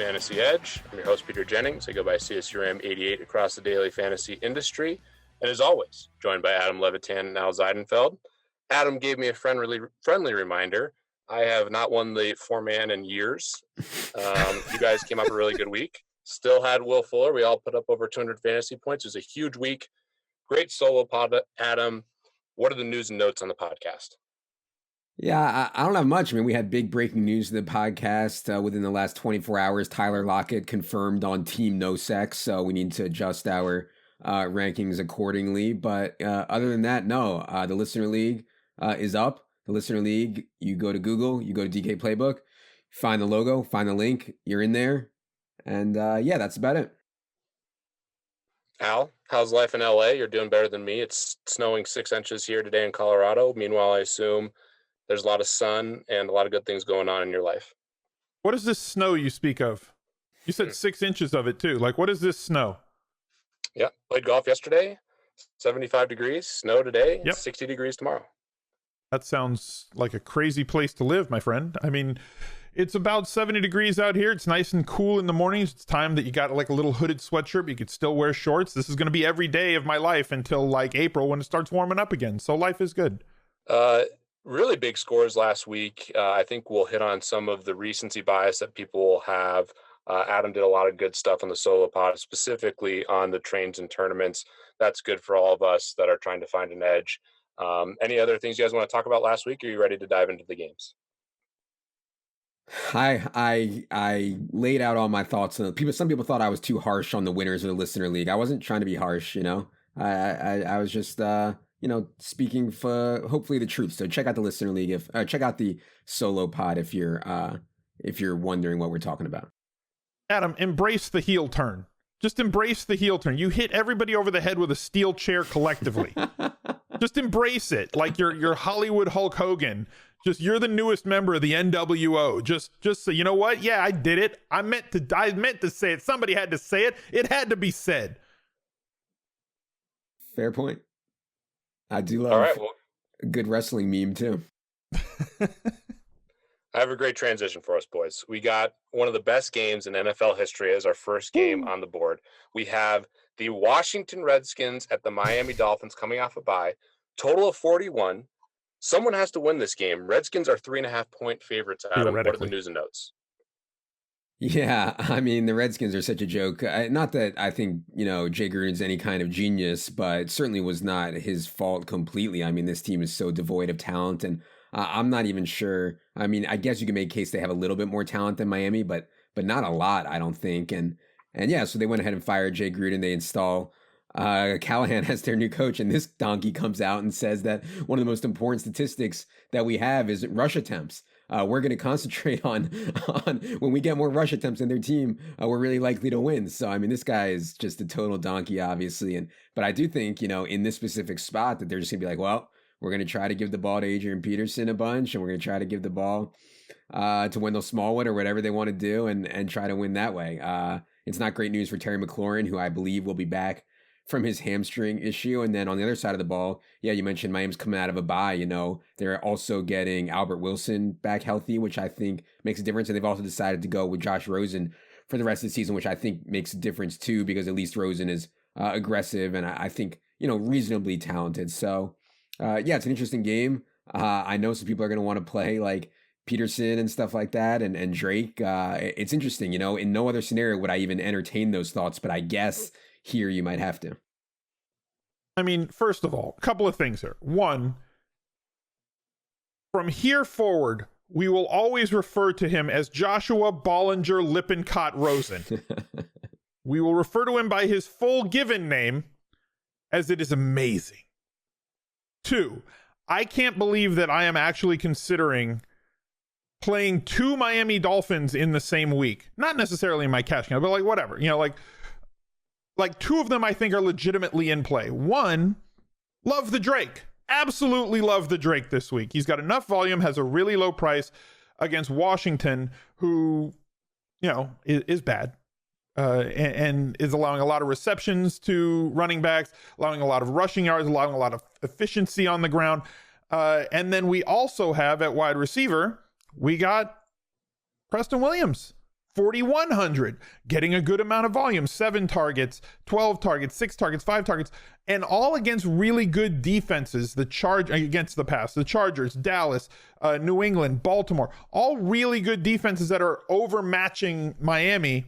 Fantasy Edge. I'm your host, Peter Jennings. I go by CSURM88 across the daily fantasy industry. And as always, joined by Adam Levitan and Al Zeidenfeld. Adam gave me a friendly reminder. I have not won the four-man in years. You guys came up a really good week. Still had Will Fuller. We all put up over 200 fantasy points. It was a huge week. Great solo pod, Adam. What are the news and notes on the podcast? Yeah, I don't have much. I mean, we had big breaking news in the podcast within the last 24 hours. Tyler Lockett confirmed on Team No Sex, so we need to adjust our rankings accordingly. But other than that, no. The Listener League is up. The Listener League, you go to Google, you go to DK Playbook, find the logo, find the link, you're in there. And yeah, that's about it. Al, how's life in LA? You're doing better than me. It's snowing 6 inches here today in Colorado. Meanwhile, I assume there's a lot of sun and a lot of good things going on in your life. What is this snow you speak of? You said 6 inches of it too. Like, what is this snow? Yeah, played golf yesterday, 75 degrees, snow today, yep. 60 degrees tomorrow. That sounds like a crazy place to live, my friend. I mean, it's about 70 degrees out here. It's nice and cool in the mornings. It's time that you got like a little hooded sweatshirt, but you could still wear shorts. This is going to be every day of my life until like April when it starts warming up again. So life is good. Really big scores last week. I think we'll hit on some of the recency bias that people will have. Adam did a lot of good stuff on the solo pod, specifically on the trains and tournaments. That's good for all of us that are trying to find an edge. Any other things you guys want to talk about last week? Or are you ready to dive into the games? I laid out all my thoughts. Some people thought I was too harsh on the winners of the Listener League. I wasn't trying to be harsh, you know. I was just speaking for hopefully the truth. So check out the Listener League check out the solo pod if you're wondering what we're talking about. Adam, embrace the heel turn. Just embrace the heel turn. You hit everybody over the head with a steel chair collectively. Just embrace it. Like you're Hollywood Hulk Hogan. Just you're the newest member of the NWO. Just so you know what? Yeah, I did it. I meant to say it. Somebody had to say it. It had to be said. Fair point. I do love a good wrestling meme too. I have a great transition for us, boys. We got one of the best games in NFL history as our first game on the board. We have the Washington Redskins at the Miami Dolphins coming off a bye. Total of 41. Someone has to win this game. Redskins are 3.5-point favorites. Adam, what are the news and notes? Yeah, I mean, the Redskins are such a joke. Not that I think, Jay Gruden's any kind of genius, but it certainly was not his fault completely. I mean, this team is so devoid of talent, and I'm not even sure. I mean, I guess you can make a case they have a little bit more talent than Miami, but not a lot, I don't think. And yeah, so they went ahead and fired Jay Gruden. They install Callahan as their new coach, and this donkey comes out and says that one of the most important statistics that we have is rush attempts. We're going to concentrate on when we get more rush attempts in their team, we're really likely to win. So, I mean, this guy is just a total donkey, obviously. But I do think, in this specific spot that they're just going to be like, well, we're going to try to give the ball to Adrian Peterson a bunch, and we're going to try to give the ball to Wendell Smallwood or whatever they want to do and try to win that way. It's not great news for Terry McLaurin, who I believe will be back from his hamstring issue. And then on the other side of the ball, yeah, you mentioned Miami's coming out of a bye. They're also getting Albert Wilson back healthy, which I think makes a difference. And they've also decided to go with Josh Rosen for the rest of the season, which I think makes a difference too, because at least Rosen is aggressive and I think, reasonably talented. So yeah, it's an interesting game. I know some people are going to want to play like Peterson and stuff like that and Drake. It's interesting, in no other scenario would I even entertain those thoughts, but I guess here you might have to. I mean, first of all, a couple of things here. One, from here forward, we will always refer to him as Joshua Bollinger Lippincott Rosen. We will refer to him by his full given name, as it is amazing. Two, I can't believe that I am actually considering playing two Miami Dolphins in the same week. Not necessarily in my cash game, but like whatever. Like two of them I think are legitimately in play. One, love the Drake. Absolutely love the Drake this week. He's got enough volume, has a really low price against Washington, who, is bad. And is allowing a lot of receptions to running backs, allowing a lot of rushing yards, allowing a lot of efficiency on the ground. And then we also have at wide receiver, we got Preston Williams, 4,100, getting a good amount of volume, 7 targets, 12 targets, 6 targets, 5 targets, and all against really good defenses. Against the pass, the Chargers, Dallas, New England, Baltimore, all really good defenses that are overmatching Miami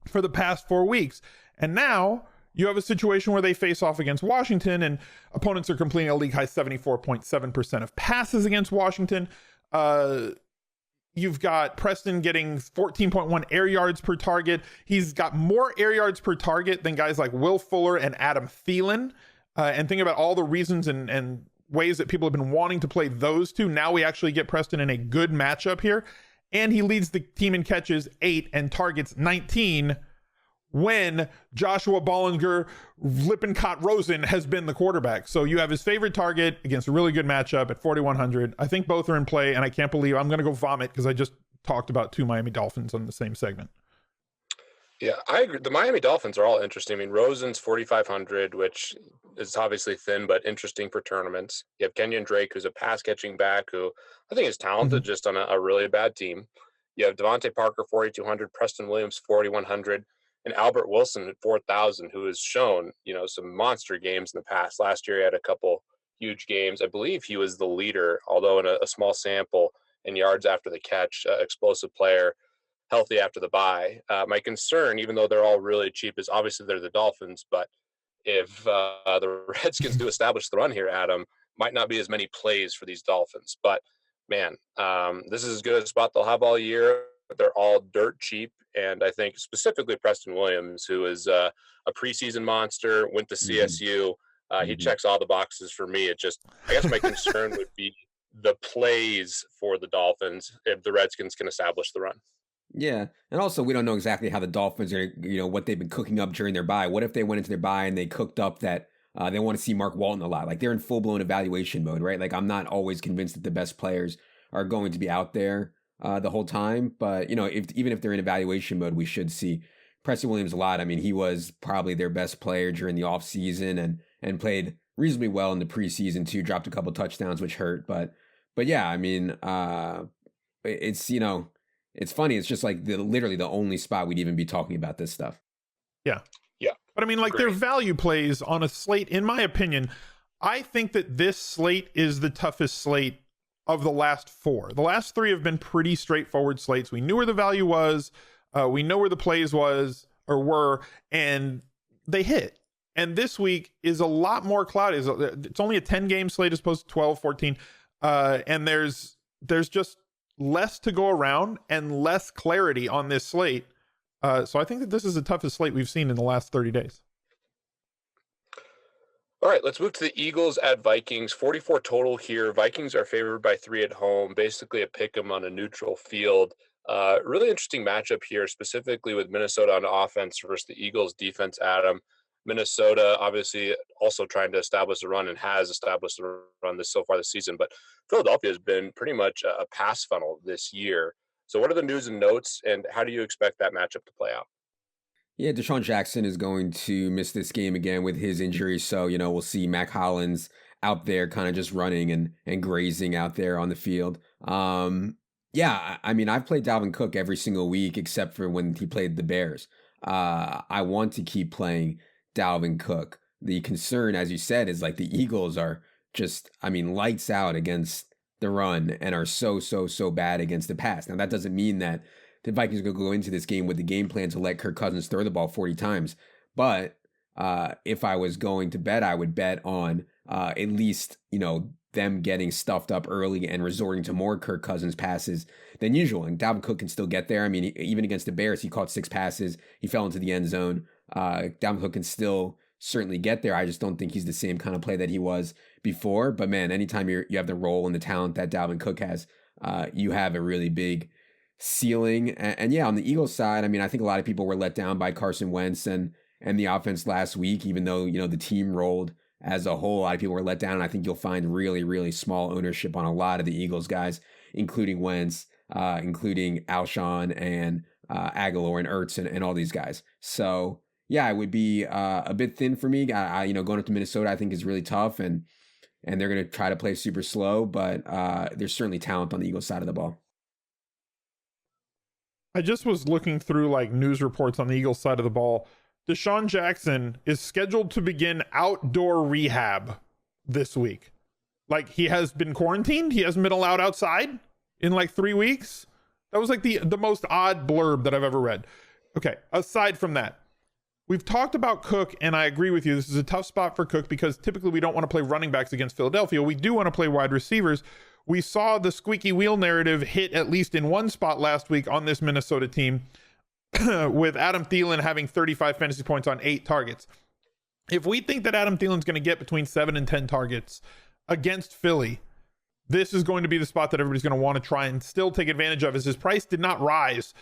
for the past 4 weeks. And now you have a situation where they face off against Washington, and opponents are completing a league high 74.7% of passes against Washington. You've got Preston getting 14.1 air yards per target. He's got more air yards per target than guys like Will Fuller and Adam Thielen. And think about all the reasons and ways that people have been wanting to play those two. Now we actually get Preston in a good matchup here. And he leads the team in catches 8 and targets 19 when Joshua Bollinger, Lippincott Rosen has been the quarterback. So you have his favorite target against a really good matchup at 4,100. I think both are in play, and I can't believe I'm going to go vomit because I just talked about 2 Miami Dolphins on the same segment. Yeah, I agree. The Miami Dolphins are all interesting. I mean, Rosen's 4,500, which is obviously thin, but interesting for tournaments. You have Kenyon Drake, who's a pass-catching back, who I think is talented, just on a really bad team. You have Devontae Parker, 4,200, Preston Williams, 4,100, and Albert Wilson at 4,000, who has shown, some monster games in the past. Last year, he had a couple huge games. I believe he was the leader, although in a small sample, in yards after the catch, explosive player, healthy after the bye. My concern, even though they're all really cheap, is obviously they're the Dolphins, but if the Redskins do establish the run here, Adam, might not be as many plays for these Dolphins. But, man, this is as good a spot they'll have all year. They're all dirt cheap, and I think specifically Preston Williams, who is a preseason monster, went to CSU. He checks all the boxes for me. I guess my concern would be the plays for the Dolphins if the Redskins can establish the run. Yeah, and also we don't know exactly how the Dolphins are, what they've been cooking up during their bye. What if they went into their bye and they cooked up that they want to see Mark Walton a lot? Like, they're in full-blown evaluation mode, right? Like, I'm not always convinced that the best players are going to be out there the whole time. But, even if they're in evaluation mode, we should see Preston Williams a lot. I mean, he was probably their best player during the offseason and played reasonably well in the preseason too, dropped a couple touchdowns, which hurt. But yeah, I mean, it's, it's funny. It's just like literally the only spot we'd even be talking about this stuff. Yeah. But I mean, like, their value plays on a slate, in my opinion, I think that this slate is the toughest slate of the last 4. The last 3 have been pretty straightforward slates. We knew where the value was. We know where the plays were, and they hit. And this week is a lot more cloudy. It's only a 10-game slate as opposed to 12, 14. And there's just less to go around and less clarity on this slate. So I think that this is the toughest slate we've seen in the last 30 days. All right, let's move to the Eagles at Vikings. 44 total here. Vikings are favored by 3 at home, basically a pick 'em on a neutral field. Really interesting matchup here, specifically with Minnesota on offense versus the Eagles defense, Adam. Minnesota obviously also trying to establish a run and has established a run so far this season, but Philadelphia has been pretty much a pass funnel this year. So what are the news and notes, and how do you expect that matchup to play out? Yeah, Deshaun Jackson is going to miss this game again with his injury. So, we'll see Mac Hollins out there kind of just running and grazing out there on the field. Yeah, I mean, I've played Dalvin Cook every single week except for when he played the Bears. I want to keep playing Dalvin Cook. The concern, as you said, is like the Eagles are just, lights out against the run and are so bad against the pass. Now, that doesn't mean that the Vikings are going to go into this game with the game plan to let Kirk Cousins throw the ball 40 times. But if I was going to bet, I would bet on at least, them getting stuffed up early and resorting to more Kirk Cousins passes than usual. And Dalvin Cook can still get there. I mean, even against the Bears, he caught 6 passes. He fell into the end zone. Dalvin Cook can still certainly get there. I just don't think he's the same kind of play that he was before. But man, anytime you have the role and the talent that Dalvin Cook has, you have a really big ceiling. And yeah, on the Eagles side, I think a lot of people were let down by Carson Wentz and the offense last week, even though, the team rolled as a whole. A lot of people were let down. And I think you'll find really, really small ownership on a lot of the Eagles guys, including Wentz, including Alshon and Aguilar and Ertz and all these guys. So yeah, it would be a bit thin for me. Going up to Minnesota, I think is really tough, and they're going to try to play super slow, but there's certainly talent on the Eagles side of the ball. I just was looking through like news reports on the Eagles side of the ball. Deshaun Jackson is scheduled to begin outdoor rehab this week. Like, he has been quarantined. He hasn't been allowed outside in like 3 weeks. That was like the most odd blurb that I've ever read. Okay, aside from that, we've talked about Cook, and I agree with you. This is a tough spot for Cook because typically we don't want to play running backs against Philadelphia. We do want to play wide receivers. We saw the squeaky wheel narrative hit at least in one spot last week on this Minnesota team with Adam Thielen having 35 fantasy points on 8 targets. If we think that Adam Thielen's going to get between 7 and 10 targets against Philly, this is going to be the spot that everybody's going to want to try and still take advantage of, as his price did not rise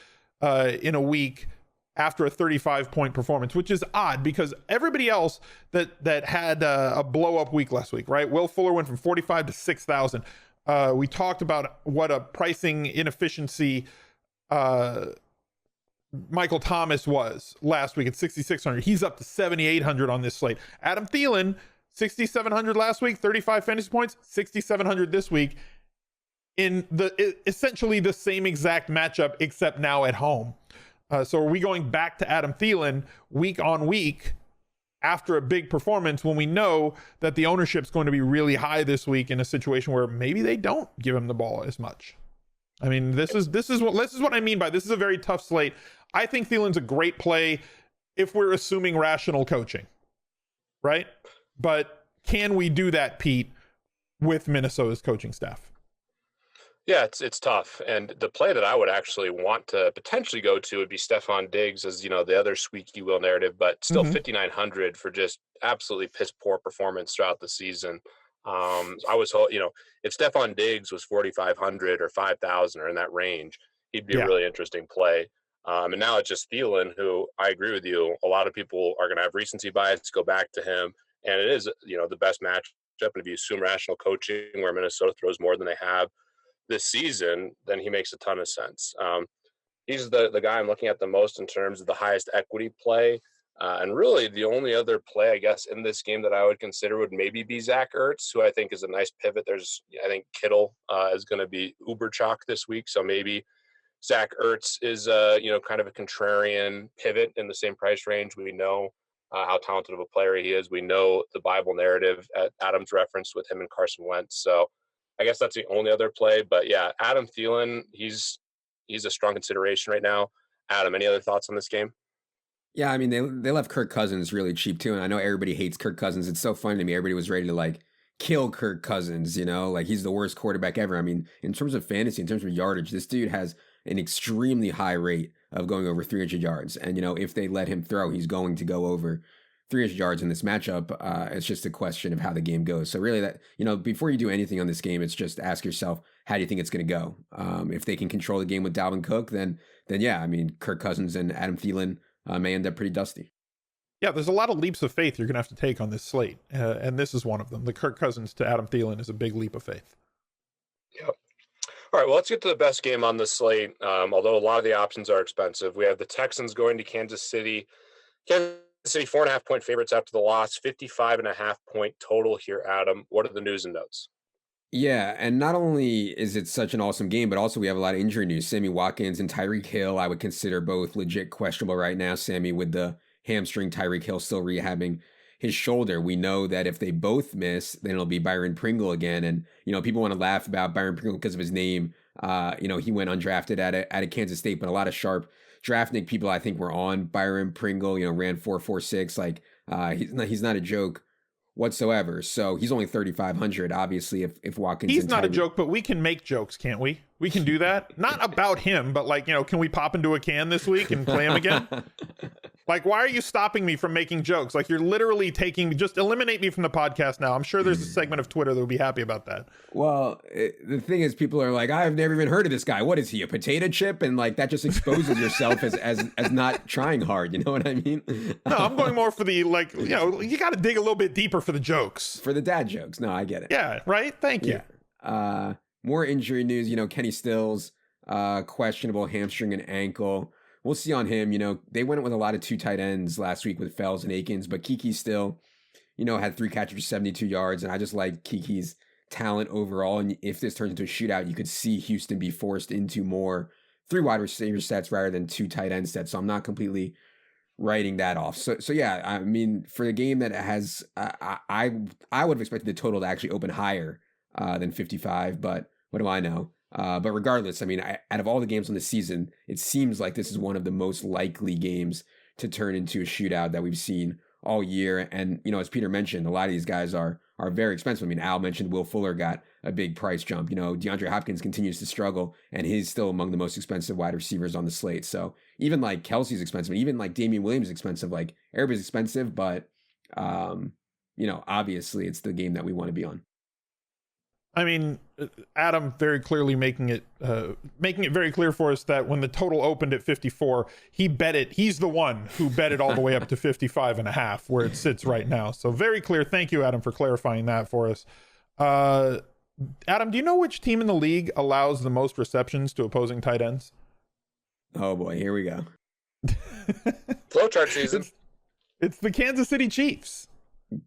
in a week after a 35-point performance, which is odd because everybody else that had a blow-up week last week, right? Will Fuller went from 45 to 6,000. We talked about what a pricing inefficiency Michael Thomas was last week at 6,600. He's up to 7,800 on this slate. Adam Thielen, 6,700 last week, 35 fantasy points, 6,700 this week in essentially the same exact matchup, except now at home. So are we going back to Adam Thielen week on week after a big performance when we know that the ownership's going to be really high this week in a situation where maybe they don't give him the ball as much? I mean, this is what I mean by this is a very tough slate. I think Thielen's a great play if we're assuming rational coaching, right? But can we do that, Pete, with Minnesota's coaching staff? Yeah, it's tough. And the play that I would actually want to potentially go to would be Stephon Diggs as, the other squeaky wheel narrative, but still 5,900 for just absolutely piss poor performance throughout the season. I was, if Stephon Diggs was 4,500 or 5,000 or in that range, he'd be a really interesting play. And now it's just Thielen, who I agree with you. A lot of people are going to have recency bias, go back to him. And it is, the best matchup. And if you assume rational coaching where Minnesota throws more than they have this season, then he makes a ton of sense. He's the guy I'm looking at the most in terms of the highest equity play. And really the only other play, I guess, in this game that I would consider would maybe be Zach Ertz, who I think is a nice pivot. I think Kittle is going to be uber chalk this week. So maybe Zach Ertz is, kind of a contrarian pivot in the same price range. We know how talented of a player he is. We know the Bible narrative at Adam's reference with him and Carson Wentz. So I guess that's the only other play. But yeah, Adam Thielen, he's a strong consideration right now. Adam, any other thoughts on this game? Yeah, I mean, they left Kirk Cousins really cheap too. And I know everybody hates Kirk Cousins. It's so funny to me. Everybody was ready to like kill Kirk Cousins, like he's the worst quarterback ever. I mean, in terms of fantasy, in terms of yardage, this dude has an extremely high rate of going over 300 yards. And, if they let him throw, he's going to go over 300 yards in this matchup. It's just a question of how the game goes. So really that, before you do anything on this game, it's just ask yourself, how do you think it's going to go? If they can control the game with Dalvin Cook, then yeah, I mean, Kirk Cousins and Adam Thielen may end up pretty dusty. Yeah, there's a lot of leaps of faith you're going to have to take on this slate. And this is one of them. The Kirk Cousins to Adam Thielen is a big leap of faith. Yep. All right, well, let's get to the best game on the slate. Although a lot of the options are expensive. We have the Texans going to Kansas City. Kansas City 4.5-point favorites after the loss, 55.5-point total here, Adam. What are the news and notes? Yeah, and not only is it such an awesome game, but also we have a lot of injury news. Sammy Watkins and Tyreek Hill, I would consider both legit questionable right now. Sammy with the hamstring, Tyreek Hill still rehabbing his shoulder. We know that if they both miss, then it'll be Byron Pringle again. And, people want to laugh about Byron Pringle because of his name. He went undrafted out of Kansas State, but a lot of sharp DraftKings people, I think, were on Byron Pringle, ran 4.46. Like, he's not a joke whatsoever. So he's only 3,500. Obviously, if Watkins, he's not a joke, but we can make jokes, can't we? We can do that. Not about him, but like, can we pop into a can this week and play him again? Like, why are you stopping me from making jokes? Like, you're literally just eliminate me from the podcast now. I'm sure there's a segment of Twitter that would be happy about that. Well, the thing is, people are like, I've never even heard of this guy. What is he, a potato chip? And like, that just exposes yourself as not trying hard. You know what I mean? No, I'm going more for the, like, you got to dig a little bit deeper for the jokes. For the dad jokes. No, I get it. Yeah, right? Thank you. Yeah. More injury news, Kenny Stills, questionable hamstring and ankle. We'll see on him. They went with a lot of 2 tight ends last week with Fells and Akins, but Kiki still, had 3 catches for 72 yards. And I just like Kiki's talent overall. And if this turns into a shootout, you could see Houston be forced into more 3 wide receiver sets rather than 2 tight end sets. So I'm not completely writing that off. So yeah, I mean, for the game that has, I would have expected the total to actually open higher than 55, but what do I know? But regardless, I mean, out of all the games on the season, it seems like this is one of the most likely games to turn into a shootout that we've seen all year. And, you know, as Peter mentioned, a lot of these guys are very expensive. I mean, Al mentioned Will Fuller got a big price jump. You know, DeAndre Hopkins continues to struggle, and he's still among the most expensive wide receivers on the slate. So even like Kelsey's expensive, and even like Damian Williams is expensive. Like everybody's expensive, but you know, obviously it's the game that we want to be on. I mean, Adam very clearly making it very clear for us that when the total opened at 54, he bet it. He's the one who bet it all the way up to 55.5, where it sits right now. So very clear. Thank you, Adam, for clarifying that for us. Adam, do you know which team in the league allows the most receptions to opposing tight ends? Oh boy, here we go. Flowchart season. It's the Kansas City Chiefs.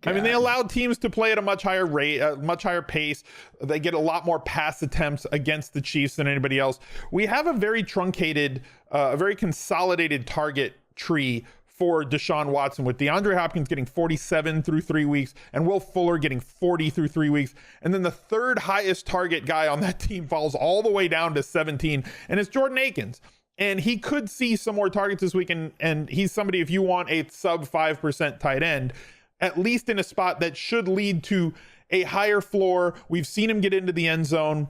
God. I mean, they allowed teams to play at a much higher rate, much higher pace. They get a lot more pass attempts against the Chiefs than anybody else. We have a very truncated, a very consolidated target tree for Deshaun Watson, with DeAndre Hopkins getting 47 through 3 weeks and Will Fuller getting 40 through 3 weeks. And then the third highest target guy on that team falls all the way down to 17, and it's Jordan Akins. And he could see some more targets this week, and he's somebody, if you want a sub 5% tight end, at least in a spot that should lead to a higher floor. We've seen him get into the end zone.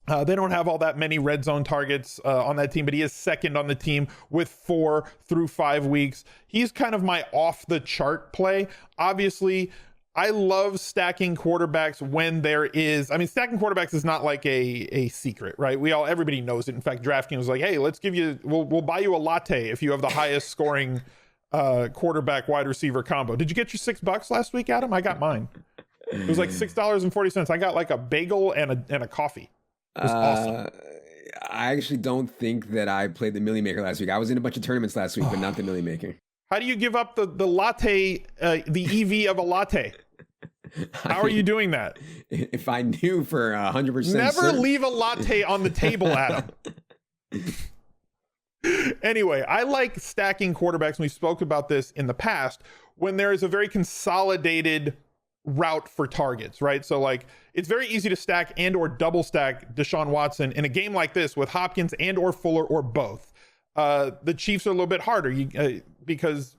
They don't have all that many red zone targets on that team, but he is second on the team with 4 through 5 weeks. He's kind of my off the chart play. Obviously, I love stacking quarterbacks when there is, I mean, stacking quarterbacks is not like a secret, right? Everybody knows it. In fact, DraftKings was like, hey, we'll buy you a latte if you have the highest scoring quarterback wide receiver combo. Did you get your $6 last week, Adam? I got mine. It was like $6.40. I got like a bagel and a coffee. It was awesome. I actually don't think that I played the Millie Maker last week. I was in a bunch of tournaments last week, but not the Millie Maker. How do you give up the latte, the EV of a latte? How are you doing that? If I knew for 100%. Never leave a latte on the table, Adam. Anyway, I like stacking quarterbacks, and we spoke about this in the past, when there is a very consolidated route for targets, right? So like, it's very easy to stack and or double stack Deshaun Watson in a game like this with Hopkins and or Fuller or both. The Chiefs are a little bit harder because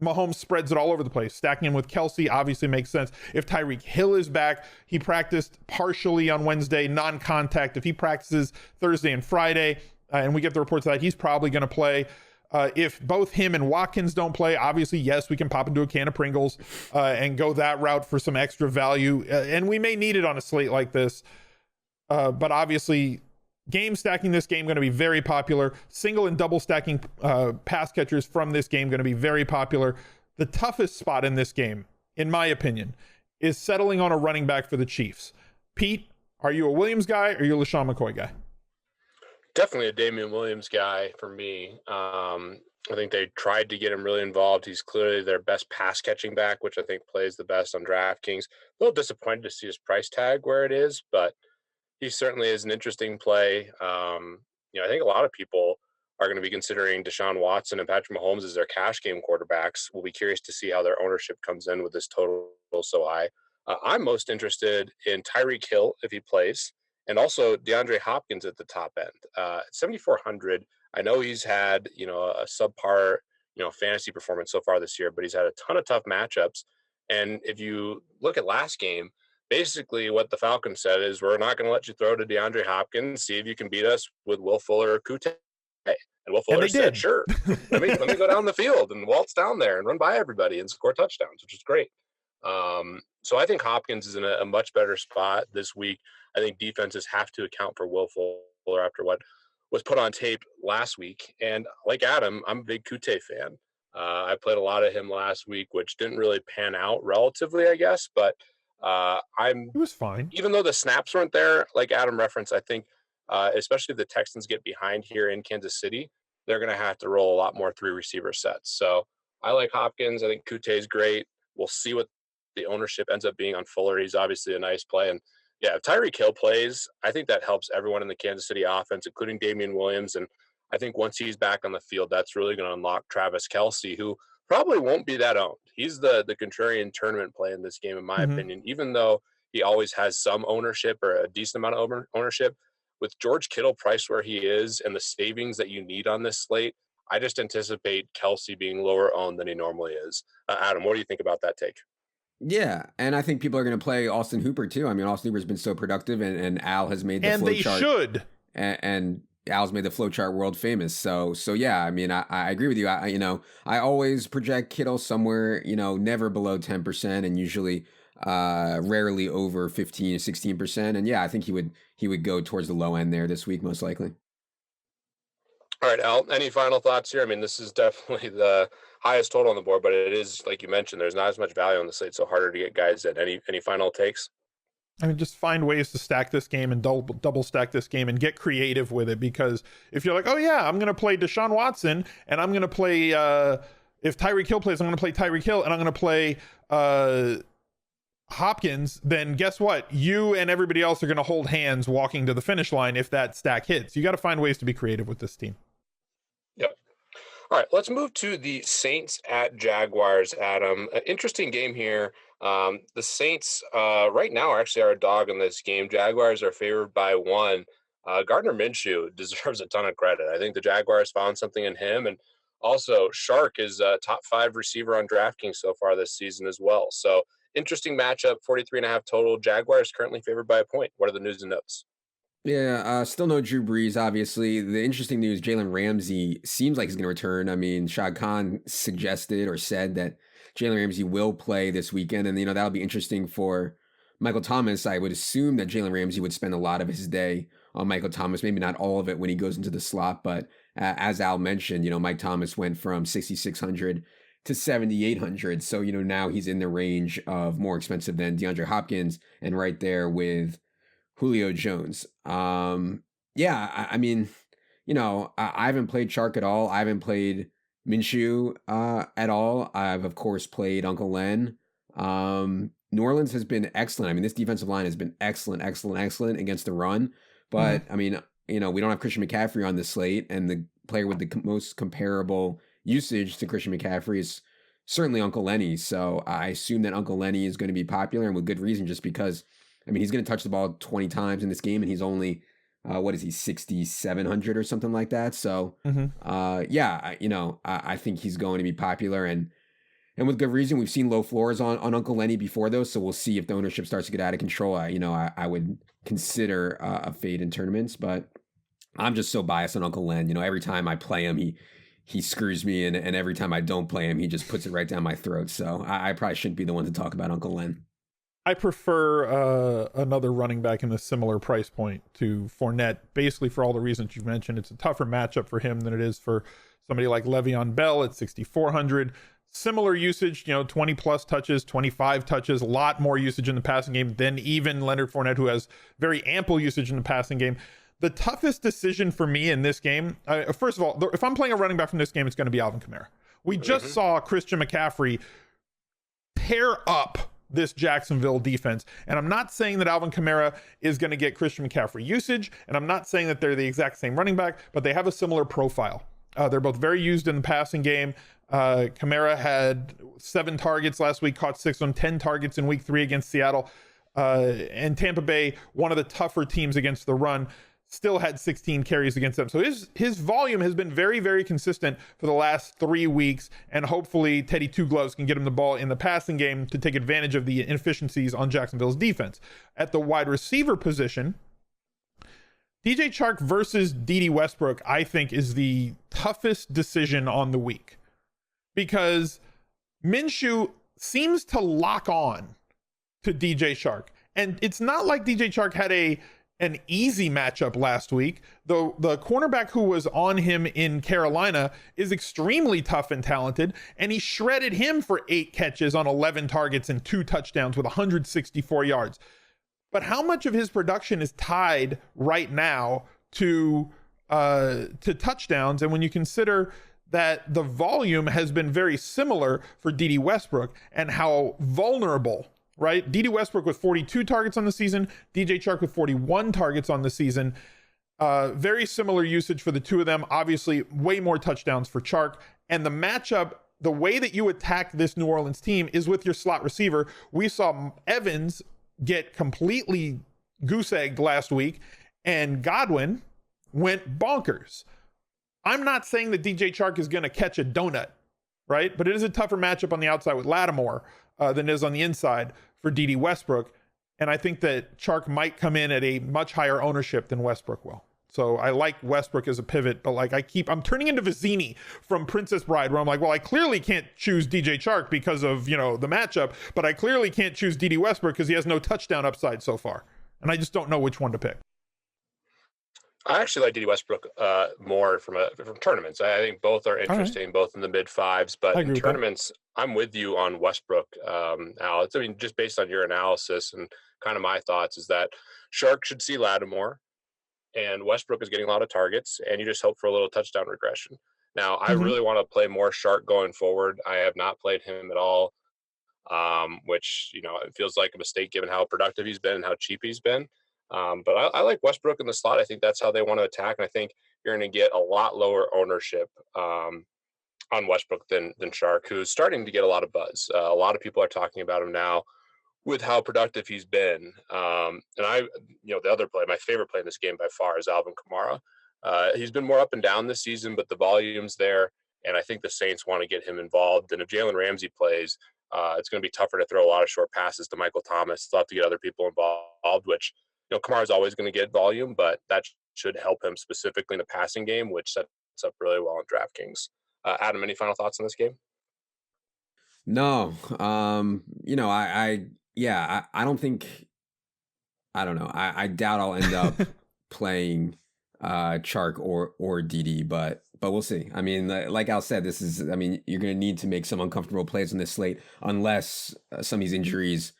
Mahomes spreads it all over the place. Stacking him with Kelsey obviously makes sense. If Tyreek Hill is back, he practiced partially on Wednesday, non-contact. If he practices Thursday and Friday, and we get the reports that he's probably going to play. If both him and Watkins don't play, obviously, yes, we can pop into a can of Pringles and go that route for some extra value. And we may need it on a slate like this. But obviously, game stacking this game going to be very popular. Single and double stacking pass catchers from this game going to be very popular. The toughest spot in this game, in my opinion, is settling on a running back for the Chiefs. Pete, are you a Williams guy or are you a LaShawn McCoy guy? Definitely a Damian Williams guy for me. I think they tried to get him really involved. He's clearly their best pass catching back, which I think plays the best on DraftKings. A little disappointed to see his price tag where it is, but he certainly is an interesting play. I think a lot of people are going to be considering Deshaun Watson and Patrick Mahomes as their cash game quarterbacks. We'll be curious to see how their ownership comes in with this total so high. I'm most interested in Tyreek Hill if he plays, and also DeAndre Hopkins at the top end. 7,400. I know he's had, a subpar, fantasy performance so far this year, but he's had a ton of tough matchups. And if you look at last game, basically what the Falcons said is, we're not going to let you throw to DeAndre Hopkins. See if you can beat us with Will Fuller or Kute. And Will Fuller said, sure, let me go down the field and waltz down there and run by everybody and score touchdowns, which is great. So I think Hopkins is in a much better spot this week. I think defenses have to account for Will Fuller after what was put on tape last week. And like Adam, I'm a big Kute fan. I played a lot of him last week, which didn't really pan out relatively, I guess. But it was fine. Even though the snaps weren't there, like Adam referenced, I think, especially if the Texans get behind here in Kansas City, they're going to have to roll a lot more 3 receiver sets. So I like Hopkins. I think Kute is great. We'll see what the ownership ends up being on Fuller. He's obviously a nice play. And yeah, if Tyreek Hill plays, I think that helps everyone in the Kansas City offense, including Damian Williams. And I think once he's back on the field, that's really going to unlock Travis Kelce, who probably won't be that owned. He's the contrarian tournament play in this game, in my opinion, even though he always has some ownership or a decent amount of ownership. With George Kittle priced where he is and the savings that you need on this slate, I just anticipate Kelce being lower owned than he normally is. Adam, what do you think about that take? Yeah, and I think people are going to play Austin Hooper too. I mean, Austin Hooper's been so productive, and Al has made the and flow they chart. Should. And Al's made the flowchart world famous. So yeah, I mean, I agree with you. I always project Kittle somewhere, never below 10% and usually rarely over 15 or 16%. And yeah, I think he would go towards the low end there this week, most likely. All right, Al, any final thoughts here? I mean, this is definitely the highest total on the board, but it is, like you mentioned, there's not as much value on the slate, so harder to get guys in. Any final takes? I mean, just find ways to stack this game and double stack this game and get creative with it, because if you're like, oh yeah, I'm going to play Deshaun Watson and I'm going to play, if Tyreek Hill plays, I'm going to play Tyreek Hill and I'm going to play Hopkins, then guess what? You and everybody else are going to hold hands walking to the finish line if that stack hits. You got to find ways to be creative with this team. Yep. All right, let's move to the Saints at Jaguars, Adam. An interesting game here. The Saints right now are actually our dog in this game. Jaguars are favored by 1. Gardner Minshew deserves a ton of credit. I think the Jaguars found something in him. And also, Shark is a top 5 receiver on DraftKings so far this season as well. So interesting matchup, 43.5 total. Jaguars currently favored by a point. What are the news and notes? Yeah, still no Drew Brees, obviously. The interesting news, Jalen Ramsey seems like he's going to return. I mean, Shad Khan suggested or said that Jalen Ramsey will play this weekend, and, that'll be interesting for Michael Thomas. I would assume that Jalen Ramsey would spend a lot of his day on Michael Thomas, maybe not all of it when he goes into the slot, but as Al mentioned, Mike Thomas went from 6,600 to 7,800, so, now he's in the range of more expensive than DeAndre Hopkins, and right there with Julio Jones. Yeah, I mean, I haven't played Chark at all. I haven't played Minshew at all. I've, of course, played Uncle Len. New Orleans has been excellent. I mean, this defensive line has been excellent against the run. But, I mean, we don't have Christian McCaffrey on the slate, and the player with the most comparable usage to Christian McCaffrey is certainly Uncle Lenny. So I assume that Uncle Lenny is going to be popular, and with good reason, just because I mean, he's going to touch the ball 20 times in this game, and he's only, 6,700 or something like that. So, yeah, I think he's going to be popular, and with good reason. We've seen low floors on Uncle Lenny before, though, so we'll see if the ownership starts to get out of control. I would consider a fade in tournaments, but I'm just so biased on Uncle Len. Every time I play him, he screws me, and every time I don't play him, he just puts it right down my throat. So I probably shouldn't be the one to talk about Uncle Len. I prefer another running back in a similar price point to Fournette, basically for all the reasons you mentioned. It's a tougher matchup for him than it is for somebody like Le'Veon Bell at 6,400. Similar usage, 20 plus touches, 25 touches, a lot more usage in the passing game than even Leonard Fournette, who has very ample usage in the passing game. The toughest decision for me in this game, first of all, if I'm playing a running back from this game, it's going to be Alvin Kamara. We just saw Christian McCaffrey pair up this Jacksonville defense. And I'm not saying that Alvin Kamara is going to get Christian McCaffrey usage, and I'm not saying that they're the exact same running back, but they have a similar profile. They're both very used in the passing game. Kamara had 7 targets last week, caught 6 on 10 targets in week 3 against Seattle. And Tampa Bay, one of the tougher teams against the run, still had 16 carries against them. So his volume has been very, very consistent for the last 3 weeks, and hopefully Teddy Two Gloves can get him the ball in the passing game to take advantage of the inefficiencies on Jacksonville's defense. At the wide receiver position, DJ Chark versus Dede Westbrook, I think, is the toughest decision on the week, because Minshew seems to lock on to DJ Chark. And it's not like DJ Chark had an easy matchup last week. The cornerback who was on him in Carolina is extremely tough and talented, and he shredded him for 8 catches on 11 targets and 2 touchdowns with 164 yards. But how much of his production is tied right now to touchdowns? And when you consider that the volume has been very similar for Dede Westbrook and how vulnerable, right? Dede Westbrook with 42 targets on the season, DJ Chark with 41 targets on the season. Very similar usage for the two of them. Obviously, way more touchdowns for Chark. And the matchup, the way that you attack this New Orleans team is with your slot receiver. We saw Evans get completely goose-egged last week, and Godwin went bonkers. I'm not saying that DJ Chark is going to catch a donut, right? But it is a tougher matchup on the outside with Lattimore than it is on the inside for DD Westbrook. And I think that Chark might come in at a much higher ownership than Westbrook will. So I like Westbrook as a pivot, but like I'm turning into Vizzini from Princess Bride, where I'm like, well, I clearly can't choose DJ Chark because of, the matchup, but I clearly can't choose DD Westbrook because he has no touchdown upside so far. And I just don't know which one to pick. I actually like DD Westbrook more from tournaments. I think both are interesting, both in the mid fives, but in tournaments, I'm with you on Westbrook, Alex. I mean, just based on your analysis and kind of my thoughts is that Chark should see Lattimore, and Westbrook is getting a lot of targets, and you just hope for a little touchdown regression. Now, I really want to play more Chark going forward. I have not played him at all, which, it feels like a mistake given how productive he's been and how cheap he's been. But I like Westbrook in the slot. I think that's how they want to attack, and I think you're going to get a lot lower ownership on Westbrook than Chark, who's starting to get a lot of buzz. A lot of people are talking about him now with how productive he's been. And the other play, my favorite play in this game by far is Alvin Kamara. He's been more up and down this season, but the volume's there, and I think the Saints want to get him involved. And if Jalen Ramsey plays, it's going to be tougher to throw a lot of short passes to Michael Thomas. They'll have to get other people involved, which, Kamara's always going to get volume, but that should help him specifically in the passing game, which sets up really well in DraftKings. Adam, any final thoughts on this game? No. I don't think, I don't know. I doubt I'll end up playing Chark or DD, but we'll see. I mean, like Al said, you're going to need to make some uncomfortable plays on this slate unless some of these injuries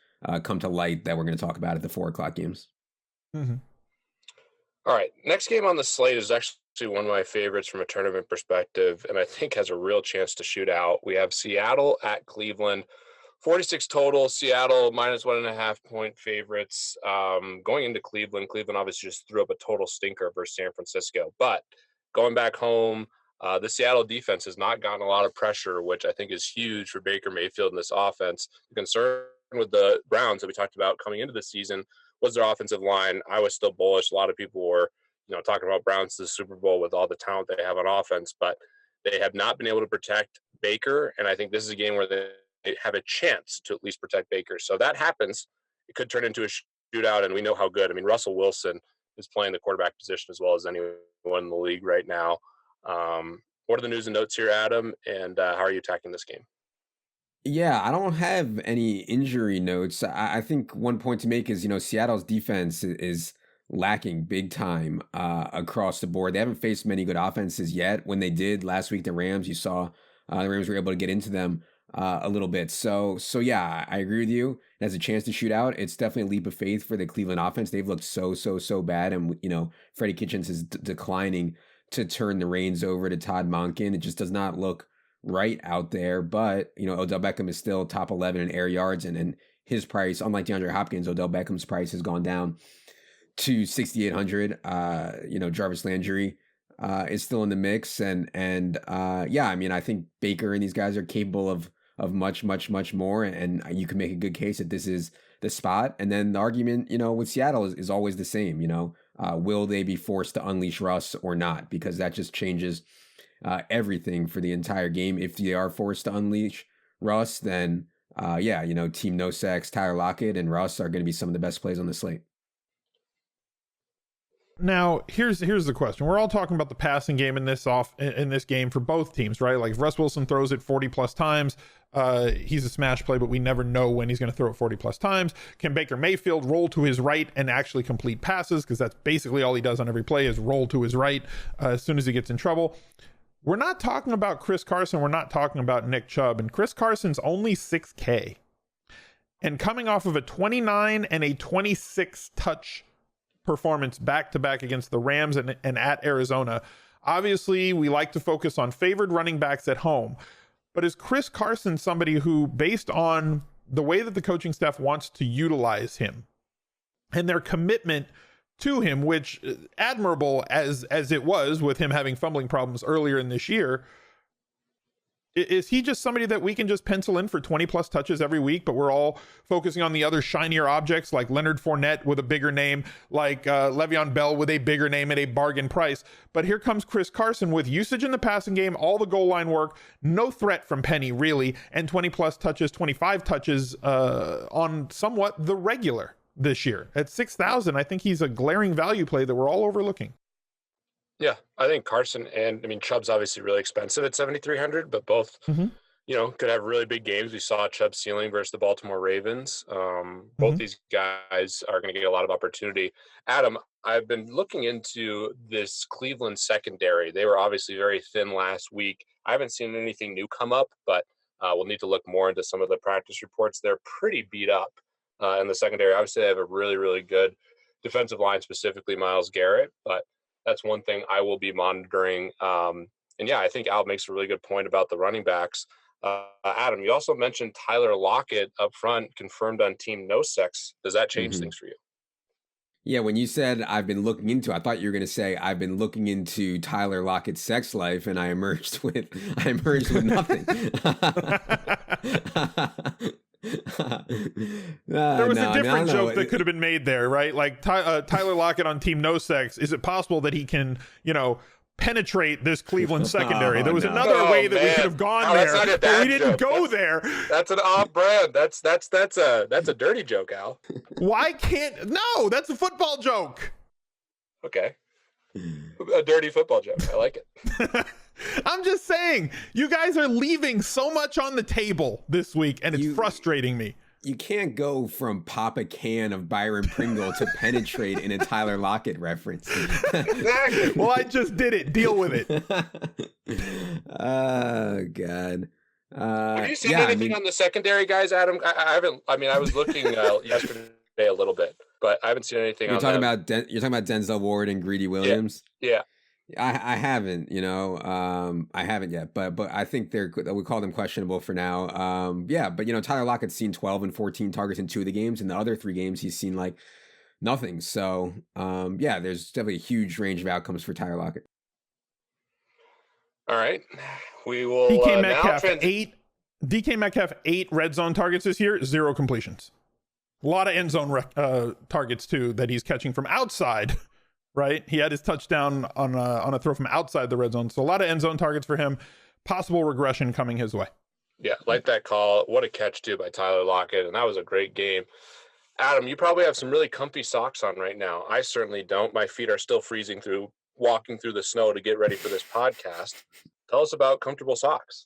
come to light that we're going to talk about at the 4:00 games. Mm-hmm. All right. Next game on the slate is actually one of my favorites from a tournament perspective, and I think has a real chance to shoot out. We have Seattle at Cleveland, 46 total. Seattle minus 1.5 point favorites. Going into Cleveland obviously just threw up a total stinker versus San Francisco. But going back home, the Seattle defense has not gotten a lot of pressure, which I think is huge for Baker Mayfield in this offense. The concern with the Browns that we talked about coming into the season was their offensive line. I was still bullish. A lot of people were, talking about Browns to the Super Bowl with all the talent they have on offense, but they have not been able to protect Baker. And I think this is a game where they have a chance to at least protect Baker. So that happens. It could turn into a shootout, and we know how good. I mean, Russell Wilson is playing the quarterback position as well as anyone in the league right now. What are the news and notes here, Adam? And how are you attacking this game? Yeah, I don't have any injury notes. I think one point to make is, Seattle's defense is lacking big time across the board. They haven't faced many good offenses yet. When they did last week, the Rams, you saw the Rams were able to get into them a little bit. So yeah, I agree with you. It has a chance to shoot out. It's definitely a leap of faith for the Cleveland offense. They've looked so bad. And, Freddie Kitchens is declining to turn the reins over to Todd Monken. It just does not look right out there, but Odell Beckham is still top 11 in air yards, and his price, unlike DeAndre Hopkins, Odell Beckham's price has gone down to 6,800. Jarvis Landry is still in the mix, and I think Baker and these guys are capable of much more, and you can make a good case that this is the spot. And then the argument, with Seattle is always the same. Will they be forced to unleash Russ or not? Because that just changes everything for the entire game. If they are forced to unleash Russ, then Team No Sex, Tyler Lockett, and Russ are going to be some of the best plays on the slate. Now, here's the question. We're all talking about the passing game in this game for both teams, right? Like if Russ Wilson throws it 40 plus times, he's a smash play, but we never know when he's going to throw it 40 plus times. Can Baker Mayfield roll to his right and actually complete passes? Because that's basically all he does on every play is roll to his right as soon as he gets in trouble. We're not talking about Chris Carson. We're not talking about Nick Chubb. And Chris Carson's only $6K. And coming off of a 29 and a 26 touch performance back-to-back against the Rams and at Arizona. Obviously, we like to focus on favored running backs at home. But is Chris Carson somebody who, based on the way that the coaching staff wants to utilize him and their commitment to him, which admirable as it was with him having fumbling problems earlier in this year. Is he just somebody that we can just pencil in for 20 plus touches every week, but we're all focusing on the other shinier objects like Leonard Fournette with a bigger name, like Le'Veon Bell with a bigger name at a bargain price? But here comes Chris Carson with usage in the passing game, all the goal line work, no threat from Penny really, and 20 plus touches, 25 touches on somewhat the regular this year. At 6,000, I think he's a glaring value play that we're all overlooking. Yeah, I think Carson and Chubb's obviously really expensive at 7,300, but both, could have really big games. We saw Chubb's ceiling versus the Baltimore Ravens. Both these guys are going to get a lot of opportunity. Adam, I've been looking into this Cleveland secondary. They were obviously very thin last week. I haven't seen anything new come up, but we'll need to look more into some of the practice reports. They're pretty beat up in the secondary. Obviously, they have a really, really good defensive line, specifically Myles Garrett, but that's one thing I will be monitoring. I think Al makes a really good point about the running backs. Adam, you also mentioned Tyler Lockett up front, confirmed on Team No Sex. Does that change things for you? Yeah, when you said I've been looking into, I thought you were going to say I've been looking into Tyler Lockett's sex life, and I emerged with nothing. There was a different joke that could have been made there, right? Like Tyler Lockett on Team No Sex. Is it possible that he can, penetrate this Cleveland secondary? There was another way that we could have gone there, but we didn't go there. That's an off-brand. That's a dirty joke, Al. Why can't? No, that's a football joke. Okay, a dirty football joke. I like it. I'm just saying, you guys are leaving so much on the table this week, and it's frustrating me. You can't go from pop a can of Byron Pringle to penetrate in a Tyler Lockett reference. Exactly. Well, I just did it. Deal with it. Oh, God. Have you seen anything on the secondary, guys, Adam? I haven't. I was looking yesterday a little bit, but I haven't seen anything. You're talking about Denzel Ward and Greedy Williams? Yeah. I haven't, I haven't yet, but I think we call them questionable for now. But Tyler Lockett's seen 12 and 14 targets in 2 of the games. In the other 3 games, he's seen like nothing. So, there's definitely a huge range of outcomes for Tyler Lockett. All right, we will. DK Metcalf 8 red zone targets this year, 0 completions. A lot of end zone targets too that he's catching from outside. Right, he had his touchdown on a throw from outside the red zone, so a lot of end zone targets for him. Possible regression coming his way. Yeah, like that call. What a catch too by Tyler Lockett, and that was a great game. Adam, you probably have some really comfy socks on right now. I certainly don't. My feet are still freezing through walking through the snow to get ready for this podcast. Tell us about comfortable socks.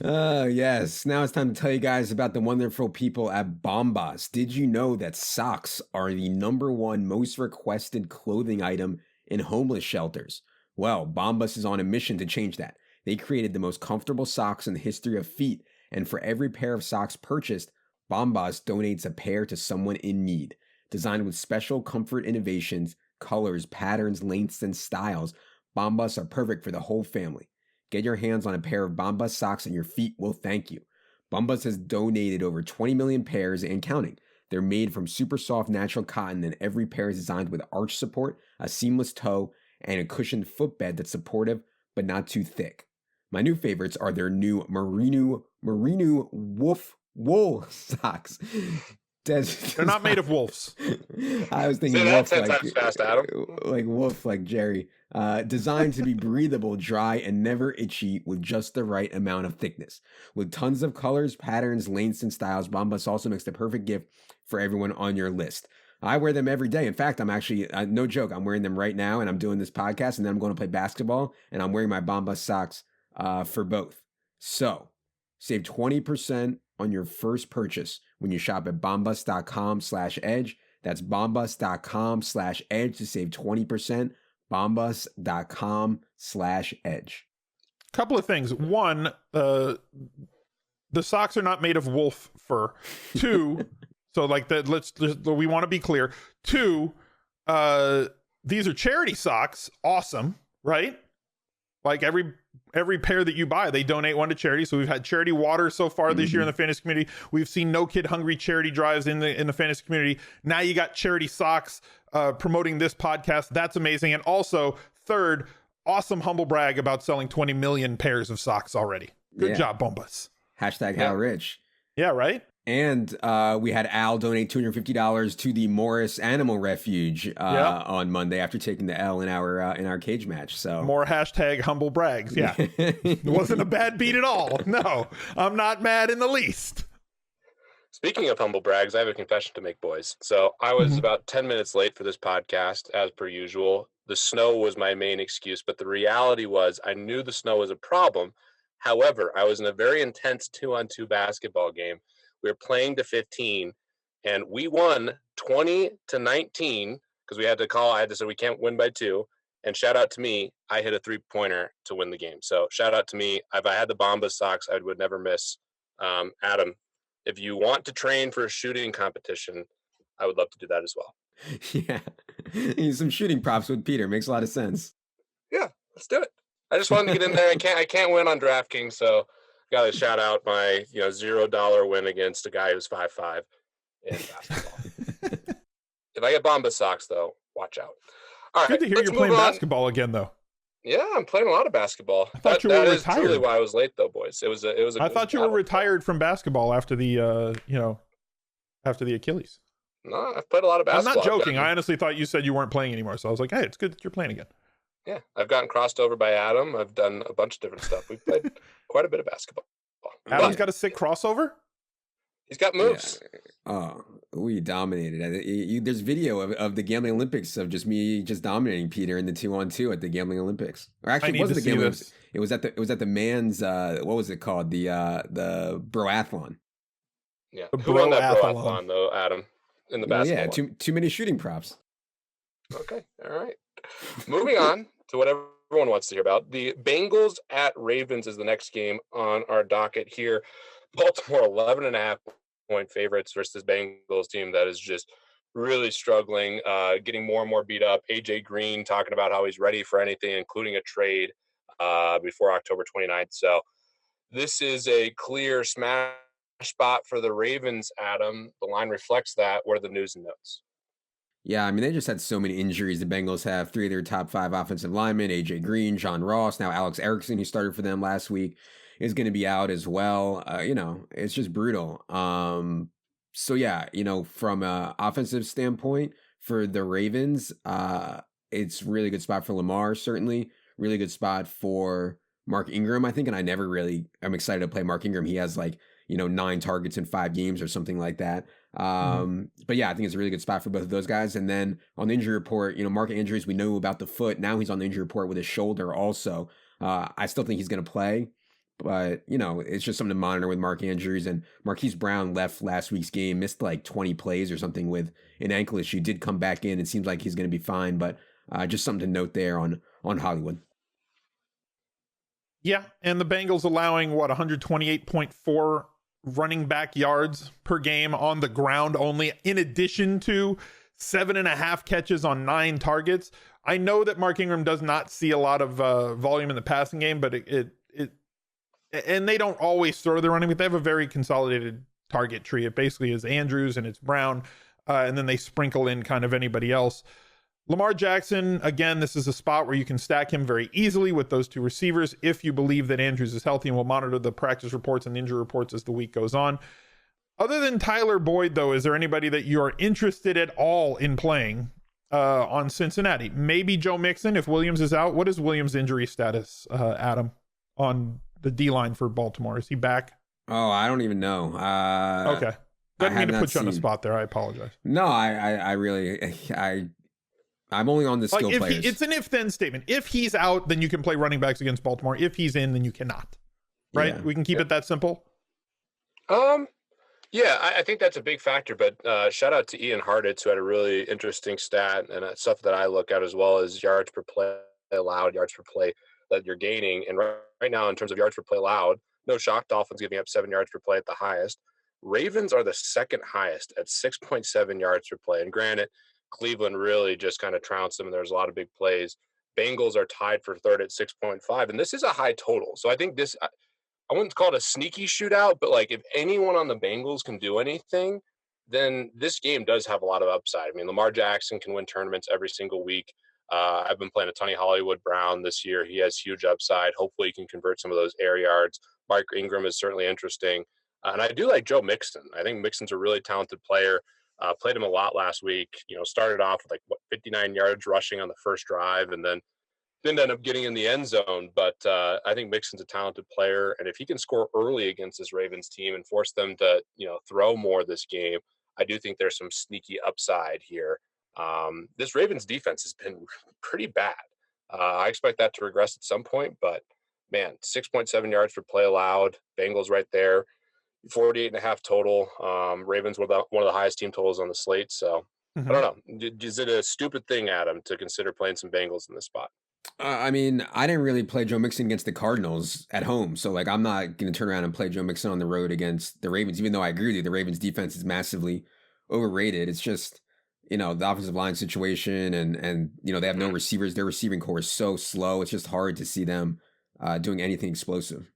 Yes. Now it's time to tell you guys about the wonderful people at Bombas. Did you know that socks are the #1 most requested clothing item in homeless shelters? Well, Bombas is on a mission to change that. They created the most comfortable socks in the history of feet, and for every pair of socks purchased, Bombas donates a pair to someone in need. Designed with special comfort innovations, colors, patterns, lengths, and styles, Bombas are perfect for the whole family. Get your hands on a pair of Bombas socks and your feet will thank you. Bombas has donated over 20 million pairs and counting. They're made from super soft natural cotton, and every pair is designed with arch support, a seamless toe, and a cushioned footbed that's supportive but not too thick. My new favorites are their new Merino wool socks. They're not made of wolves. I was thinking wolf fast, Adam. Like wolf, like Jerry. Designed to be breathable, dry, and never itchy with just the right amount of thickness. With tons of colors, patterns, lengths, and styles, Bombas also makes the perfect gift for everyone on your list. I wear them every day. In fact, I'm actually, no joke, I'm wearing them right now, and I'm doing this podcast, and then I'm going to play basketball, and I'm wearing my Bombas socks for both. So, save 20% on your first purchase when you shop at bombas.com/edge. That's bombas.com/edge to save 20%. bombas.com/edge. Couple of things. One, the socks are not made of wolf fur. 2, so like that, we want to be clear. 2, these are charity socks. Awesome, right? Like every pair that you buy, they donate one to charity. So we've had charity water so far this year in the fantasy community. We've seen No Kid Hungry charity drives in the fantasy community. Now you got charity socks promoting this podcast. That's amazing. And also, third, awesome humble brag about selling 20 million pairs of socks already. Good job, Bombas. Hashtag how rich. Yeah, right? And we had Al donate $250 to the Morris Animal Refuge on Monday after taking the L in our cage match. So more hashtag humble brags. Yeah. It wasn't a bad beat at all. No, I'm not mad in the least. Speaking of humble brags, I have a confession to make, boys. So I was about 10 minutes late for this podcast, as per usual. The snow was my main excuse, but the reality was I knew the snow was a problem. However, I was in a very intense 2-on-2 basketball game. We were playing to 15, and we won 20-19 because we had to call. I had to say we can't win by 2. And shout out to me, I hit a 3-pointer to win the game. So shout out to me. If I had the Bombas socks, I would never miss. Adam, if you want to train for a shooting competition, I would love to do that as well. Yeah, some shooting props with Peter makes a lot of sense. Yeah, let's do it. I just wanted to get in there. I can't win on DraftKings, so got to shout out my $0 win against a guy who's 5'5" in basketball. If I get Bombas socks, though, watch out. All right, good to hear you're playing basketball again, though. Yeah, I'm playing a lot of basketball. I thought you were retired. That is truly why I was late, though, boys. It was. I thought you were retired from basketball after the after the Achilles. No, I've played a lot of basketball. I'm not joking. I honestly thought you said you weren't playing anymore, so I was like, hey, it's good that you're playing again. Yeah, I've gotten crossed over by Adam. I've done a bunch of different stuff. We've played quite a bit of basketball. Adam's got a sick crossover? He's got moves. Yeah. Oh, we dominated. There's video of the Gambling Olympics of just me dominating Peter in the 2-on-2 at the Gambling Olympics. Or actually, it wasn't the Gambling Olympics. It was at the man's what was it called? The broathlon. Yeah. Who won that broathlon though, Adam? In the basketball. Yeah, too many shooting props. Okay. All right. Moving on to whatever everyone wants to hear about. The Bengals at Ravens is the next game on our docket here. Baltimore 11.5-point favorites versus Bengals team that is just really struggling, getting more and more beat up. AJ Green talking about how he's ready for anything, including a trade before October 29th. So this is a clear smash spot for the Ravens, Adam. The line reflects that. What are the news and notes? Yeah, I mean, they just had so many injuries. The Bengals have 3 of their top 5 offensive linemen, AJ Green, John Ross, now Alex Erickson, who started for them last week, is going to be out as well. It's just brutal. So yeah, from an offensive standpoint for the Ravens, it's really good spot for Lamar, certainly. Really good spot for Mark Ingram, I think. And I'm excited to play Mark Ingram. He has 9 targets in 5 games or something like that. But yeah, I think it's a really good spot for both of those guys. And then on the injury report, Mark Andrews, we know about the foot. Now he's on the injury report with his shoulder also. I still think he's going to play, but it's just something to monitor with Mark Andrews. And Marquise Brown left last week's game, missed 20 plays or something with an ankle issue, did come back in. It seems like he's going to be fine, but just something to note there on Hollywood. Yeah. And the Bengals allowing 128.4 running back yards per game on the ground only, in addition to 7.5 catches on 9 targets. I know that Mark Ingram does not see a lot of volume in the passing game, but and they don't always throw the running, but they have a very consolidated target tree. It basically is Andrews and it's Brown, and then they sprinkle in kind of anybody else. Lamar Jackson, again, this is a spot where you can stack him very easily with those 2 receivers if you believe that Andrews is healthy, and we'll monitor the practice reports and injury reports as the week goes on. Other than Tyler Boyd, though, is there anybody that you are interested at all in playing on Cincinnati? Maybe Joe Mixon if Williams is out. What is Williams' injury status, Adam, on the D-line for Baltimore? Is he back? Oh, I don't even know. Okay. Didn't mean to put you on the spot there. I apologize. No, I'm only on the skill players. It's an if-then statement. If he's out, then you can play running backs against Baltimore. If he's in, then you cannot. Right? Yeah. We can keep it that simple? Yeah, I think that's a big factor. But shout out to Ian Hartitz, who had a really interesting stat, and stuff that I look at as well as yards per play allowed, yards per play that you're gaining. And right now, in terms of yards per play allowed, no shock, Dolphins giving up 7 yards per play at the highest. Ravens are the second highest at 6.7 yards per play. And granted, Cleveland really just kind of trounced them, and there's a lot of big plays. Bengals are tied for third at 6.5, and this is a high total. So I think this, I wouldn't call it a sneaky shootout, but if anyone on the Bengals can do anything, then this game does have a lot of upside. I mean, Lamar Jackson can win tournaments every single week. I've been playing a ton of Hollywood Brown this year. He has huge upside. Hopefully he can convert some of those air yards. Mark Ingram is certainly interesting. And I do like Joe Mixon. I think Mixon's a really talented player. Played him a lot last week. Started off with 59 yards rushing on the first drive, and then didn't end up getting in the end zone. But I think Mixon's a talented player, and if he can score early against this Ravens team and force them to throw more this game, I do think there's some sneaky upside here. This Ravens defense has been pretty bad. I expect that to regress at some point, but man, 6.7 yards per play allowed. Bengals right there, 48.5 total. Ravens were one of the highest team totals on the slate. So I don't know. Is it a stupid thing, Adam, to consider playing some Bengals in this spot? I mean, I didn't really play Joe Mixon against the Cardinals at home. So, I'm not going to turn around and play Joe Mixon on the road against the Ravens, even though I agree with you. The Ravens defense is massively overrated. It's just, the offensive line situation and they have no receivers. Their receiving core is so slow. It's just hard to see them doing anything explosive.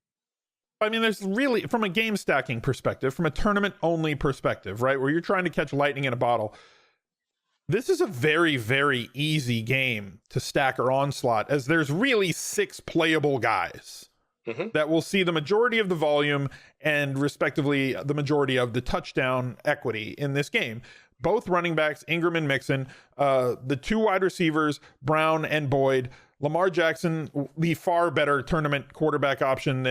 I mean, there's really, from a game stacking perspective, from a tournament only perspective, right, where you're trying to catch lightning in a bottle, this is a very, very easy game to stack or onslaught, as there's really 6 playable guys that will see the majority of the volume and respectively the majority of the touchdown equity in this game. Both running backs, Ingram and Mixon, the 2 wide receivers, Brown and Boyd. Lamar Jackson, the far better quarterback option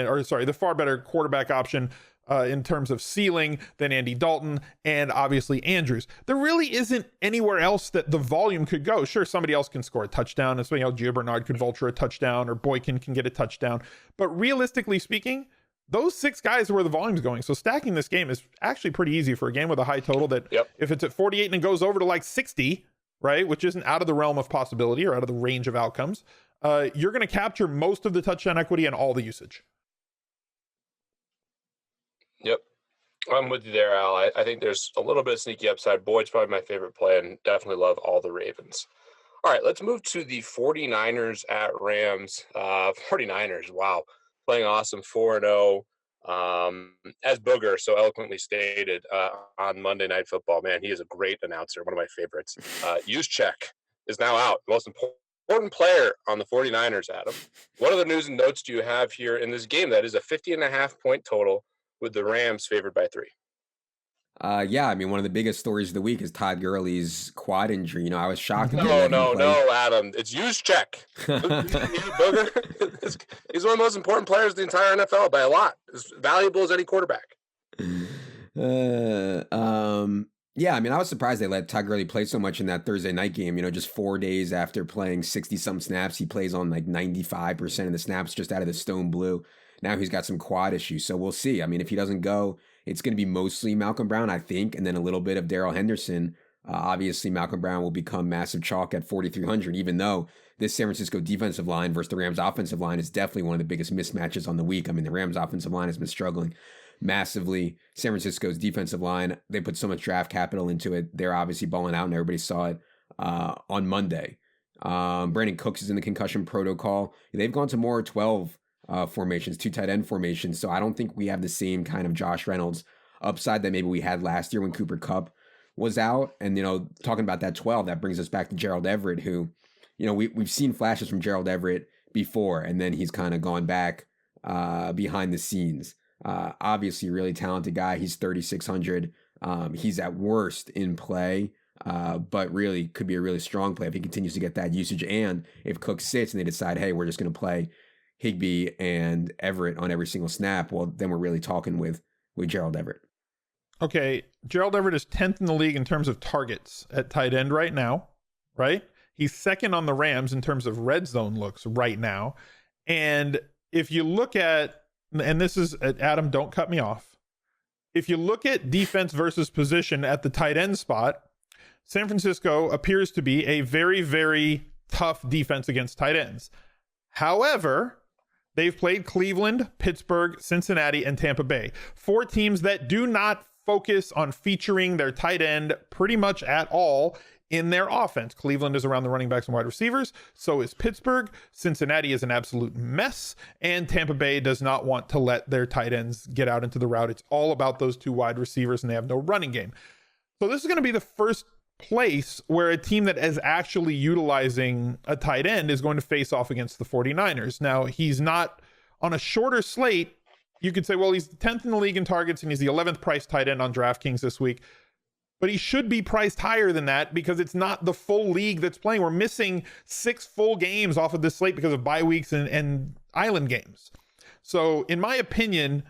in terms of ceiling than Andy Dalton, and obviously Andrews. There really isn't anywhere else that the volume could go. Sure, somebody else can score a touchdown, and Gio Bernard could vulture a touchdown, or Boykin can get a touchdown. But realistically speaking, those 6 guys are where the volume's going. So stacking this game is actually pretty easy for a game with a high total that if it's at 48 and it goes over to 60, right, which isn't out of the realm of possibility or out of the range of outcomes, you're going to capture most of the touchdown equity and all the usage. Yep. I'm with you there, Al. I think there's a little bit of sneaky upside. Boyd's probably my favorite play, and definitely love all the Ravens. All right, let's move to the 49ers at Rams. 49ers, wow. Playing awesome 4-0. As Booger so eloquently stated on Monday Night Football, man, he is a great announcer, one of my favorites. Juszczyk is now out. The most important player on the 49ers, Adam. What other news and notes do you have here in this game that is a 50.5 point total with the Rams favored by 3? Yeah, I mean, one of the biggest stories of the week is Todd Gurley's quad injury. I was shocked. No, Adam. It's Juszczyk. He's one of the most important players in the entire NFL by a lot. As valuable as any quarterback. Yeah, I mean, I was surprised they let Todd Gurley play so much in that Thursday night game. Just 4 days after playing 60-some snaps, he plays on 95% of the snaps just out of the stone blue. Now he's got some quad issues, so we'll see. I mean, if he doesn't go, it's going to be mostly Malcolm Brown, I think, and then a little bit of Darrell Henderson. Obviously, Malcolm Brown will become massive chalk at 4,300, even though this San Francisco defensive line versus the Rams offensive line is definitely one of the biggest mismatches on the week. I mean, the Rams offensive line has been struggling massively. San Francisco's defensive line, they put so much draft capital into it. They're obviously balling out, and everybody saw it on Monday. Brandon Cooks is in the concussion protocol. They've gone to more 12 formations, 2 tight end formations. So I don't think we have the same kind of Josh Reynolds upside that maybe we had last year when Cooper Kupp was out. And, talking about that 12, that brings us back to Gerald Everett, who, we've seen flashes from Gerald Everett before, and then he's kind of gone back behind the scenes. Obviously, really talented guy. He's 3,600. He's at worst in play, but really could be a really strong play if he continues to get that usage. And if Cook sits and they decide, hey, we're just going to play Higbee and Everett on every single snap, well, then we're really talking with Gerald Everett. Okay, Gerald Everett is 10th in the league in terms of targets at tight end right now, right? He's second on the Rams in terms of red zone looks right now. And if you look at, and this is, Adam, don't cut me off. If you look at defense versus position at the tight end spot, San Francisco appears to be a very, very tough defense against tight ends. However, they've played Cleveland, Pittsburgh, Cincinnati, and Tampa Bay. 4 teams that do not focus on featuring their tight end pretty much at all in their offense. Cleveland is around the running backs and wide receivers. So is Pittsburgh. Cincinnati is an absolute mess. And Tampa Bay does not want to let their tight ends get out into the route. It's all about those 2 wide receivers, and they have no running game. So this is going to be the first place where a team that is actually utilizing a tight end is going to face off against the 49ers. Now, he's not on a shorter slate. You could say, well, he's the 10th in the league in targets and he's the 11th priced tight end on DraftKings this week. But he should be priced higher than that because it's not the full league that's playing. We're missing 6 full games off of this slate because of bye weeks and island games. So in my opinion,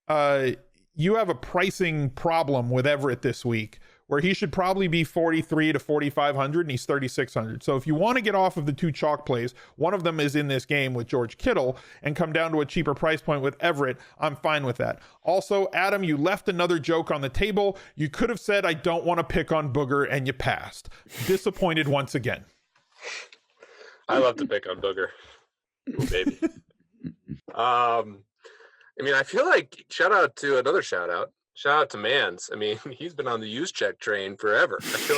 you have a pricing problem with Everett this week, where he should probably be 4,300 to 4,500 and he's 3,600. So if you want to get off of the 2 chalk plays, one of them is in this game with George Kittle, and come down to a cheaper price point with Everett, I'm fine with that. Also, Adam, you left another joke on the table. You could have said, I don't want to pick on Booger, and you passed. Disappointed once again. I love to pick on Booger. Ooh, baby. I mean, I feel like shout out to Mans. I mean, he's been on the use check train forever. I feel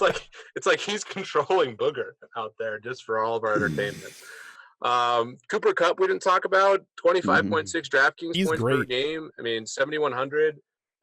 like it's like he's controlling Booger out there just for all of our entertainment. Cooper Kupp we didn't talk about. 25.6 DraftKings points per game. I mean, 7,100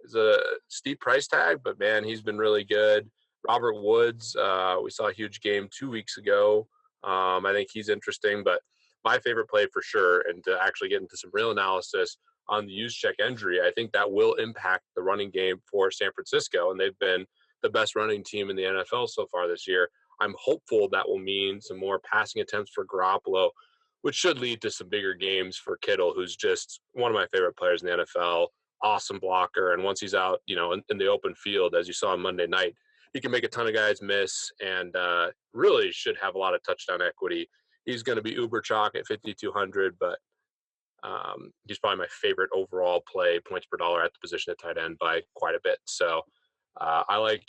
is a steep price tag, but man, he's been really good. Robert Woods, we saw a huge game 2 weeks ago. I think he's interesting, but my favorite play for sure, and to actually get into some real analysis on the use check injury, I think that will impact the running game for San Francisco, and they've been the best running team in the NFL so far this year. I'm hopeful that will mean some more passing attempts for Garoppolo, which should lead to some bigger games for Kittle, who's just one of my favorite players in the NFL, awesome blocker, and once he's out, in the open field, as you saw on Monday night, he can make a ton of guys miss and really should have a lot of touchdown equity. He's going to be uber chalk at 5,200, but he's probably my favorite overall play, points per dollar at the position at tight end by quite a bit. So I like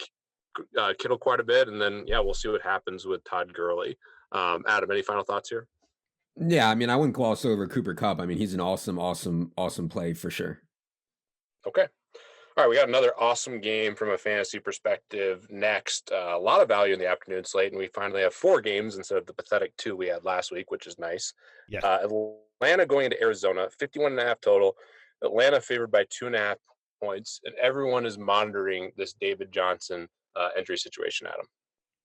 Kittle quite a bit. And then, we'll see what happens with Todd Gurley. Adam, any final thoughts here? Yeah, I mean, I wouldn't gloss over Cooper Kupp. I mean, he's an awesome play for sure. Okay. All right, we got another awesome game from a fantasy perspective next. A lot of value in the afternoon slate, and we finally have 4 games instead of the pathetic 2 we had last week, which is nice. Yes. Atlanta going into Arizona, 51.5 total. Atlanta favored by 2.5 points, and everyone is monitoring this David Johnson injury situation, Adam.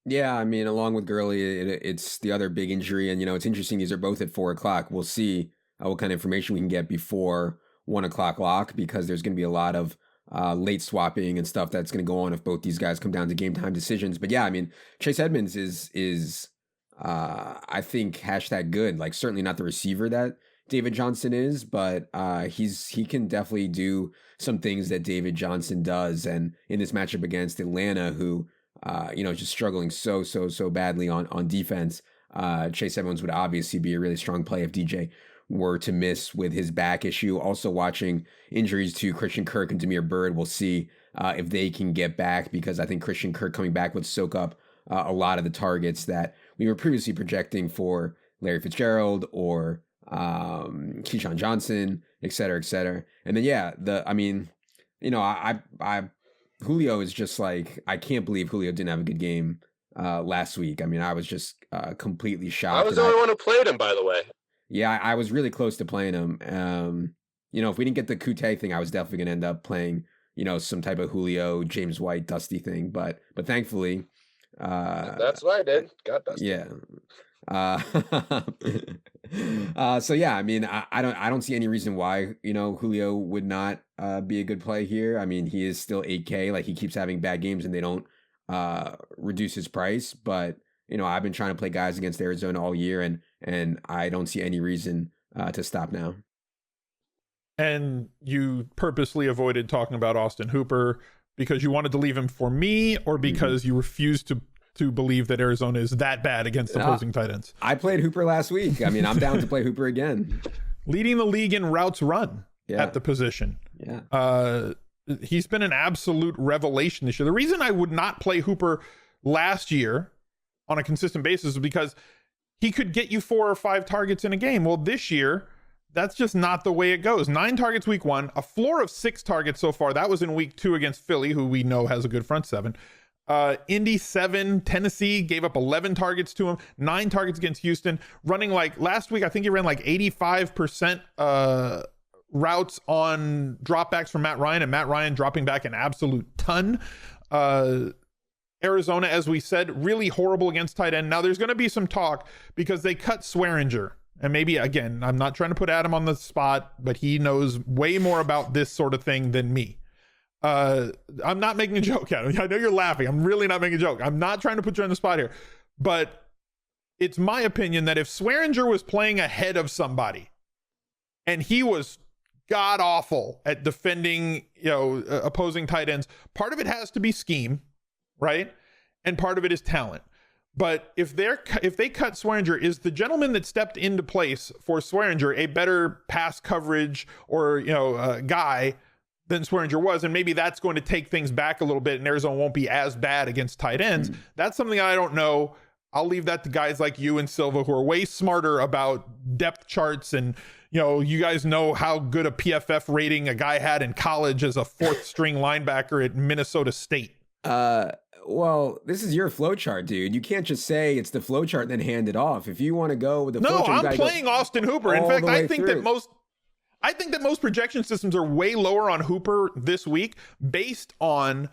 Yeah, I mean, along with Gurley, it's the other big injury, and it's interesting. These are both at 4:00. We'll see what kind of information we can get before 1:00 lock, because there's going to be a lot of late swapping and stuff that's going to go on if both these guys come down to game time decisions. But yeah, I mean, Chase Edmonds is I think #good. Like, certainly not the receiver that David Johnson is, but he can definitely do some things that David Johnson does. And in this matchup against Atlanta, who just struggling so badly on defense, Chase Edmonds would obviously be a really strong play if DJ were to miss with his back issue. Also watching injuries to Christian Kirk and Damiere Byrd. We'll see if they can get back, because I think Christian Kirk coming back would soak up a lot of the targets that we were previously projecting for Larry Fitzgerald or Keyshawn Johnson, et cetera. And then, Julio is just like, I can't believe Julio didn't have a good game last week. I mean, I was just completely shocked. I was the only one who played him, by the way. Yeah, I was really close to playing him. If we didn't get the Kute thing, I was definitely going to end up playing, some type of Julio, James White, Dusty thing. But thankfully, that's what I did. Got Dusty. Yeah. So yeah, I mean, I don't see any reason why, Julio would not be a good play here. I mean, he is still 8K. Like, he keeps having bad games and they don't reduce his price. But I've been trying to play guys against Arizona all year, and I don't see any reason to stop now. And you purposely avoided talking about Austin Hooper because you wanted to leave him for me, or because you refused to believe that Arizona is that bad against opposing tight ends? I played Hooper last week. I mean, I'm down to play Hooper again. Leading the league in routes run at the position. Yeah. He's been an absolute revelation this year. The reason I would not play Hooper last year on a consistent basis is because he could get you 4 or 5 targets in a game. Well, this year, that's just not the way it goes. 9 targets week 1, a floor of 6 targets so far. That was in week 2 against Philly, who we know has a good front 7. Indy 7, Tennessee gave up 11 targets to him, 9 targets against Houston, running like last week. I think he ran like 85% routes on dropbacks from Matt Ryan, and Matt Ryan dropping back an absolute ton. Arizona, as we said, really horrible against tight end. Now there's going to be some talk because they cut Swearinger. And maybe, again, I'm not trying to put Adam on the spot, but he knows way more about this sort of thing than me. I'm not making a joke, Adam. I know you're laughing. I'm really not making a joke. I'm not trying to put you on the spot here. But it's my opinion that if Swearinger was playing ahead of somebody and he was god awful at defending, opposing tight ends, part of it has to be scheme, right? And part of it is talent. But if they cut Swearinger, is the gentleman that stepped into place for Swearinger a better pass coverage or guy than Swearinger was? And maybe that's going to take things back a little bit, and Arizona won't be as bad against tight ends. That's something I don't know. I'll leave that to guys like you and Silva, who are way smarter about depth charts, and you guys know how good a PFF rating a guy had in college as a fourth string linebacker at Minnesota State. Well, this is your flow chart, dude. You can't just say it's the flow chart and then hand it off. If you want to go with the flow chart, I'm playing Austin Hooper. In fact, I think that most projection systems are way lower on Hooper this week based on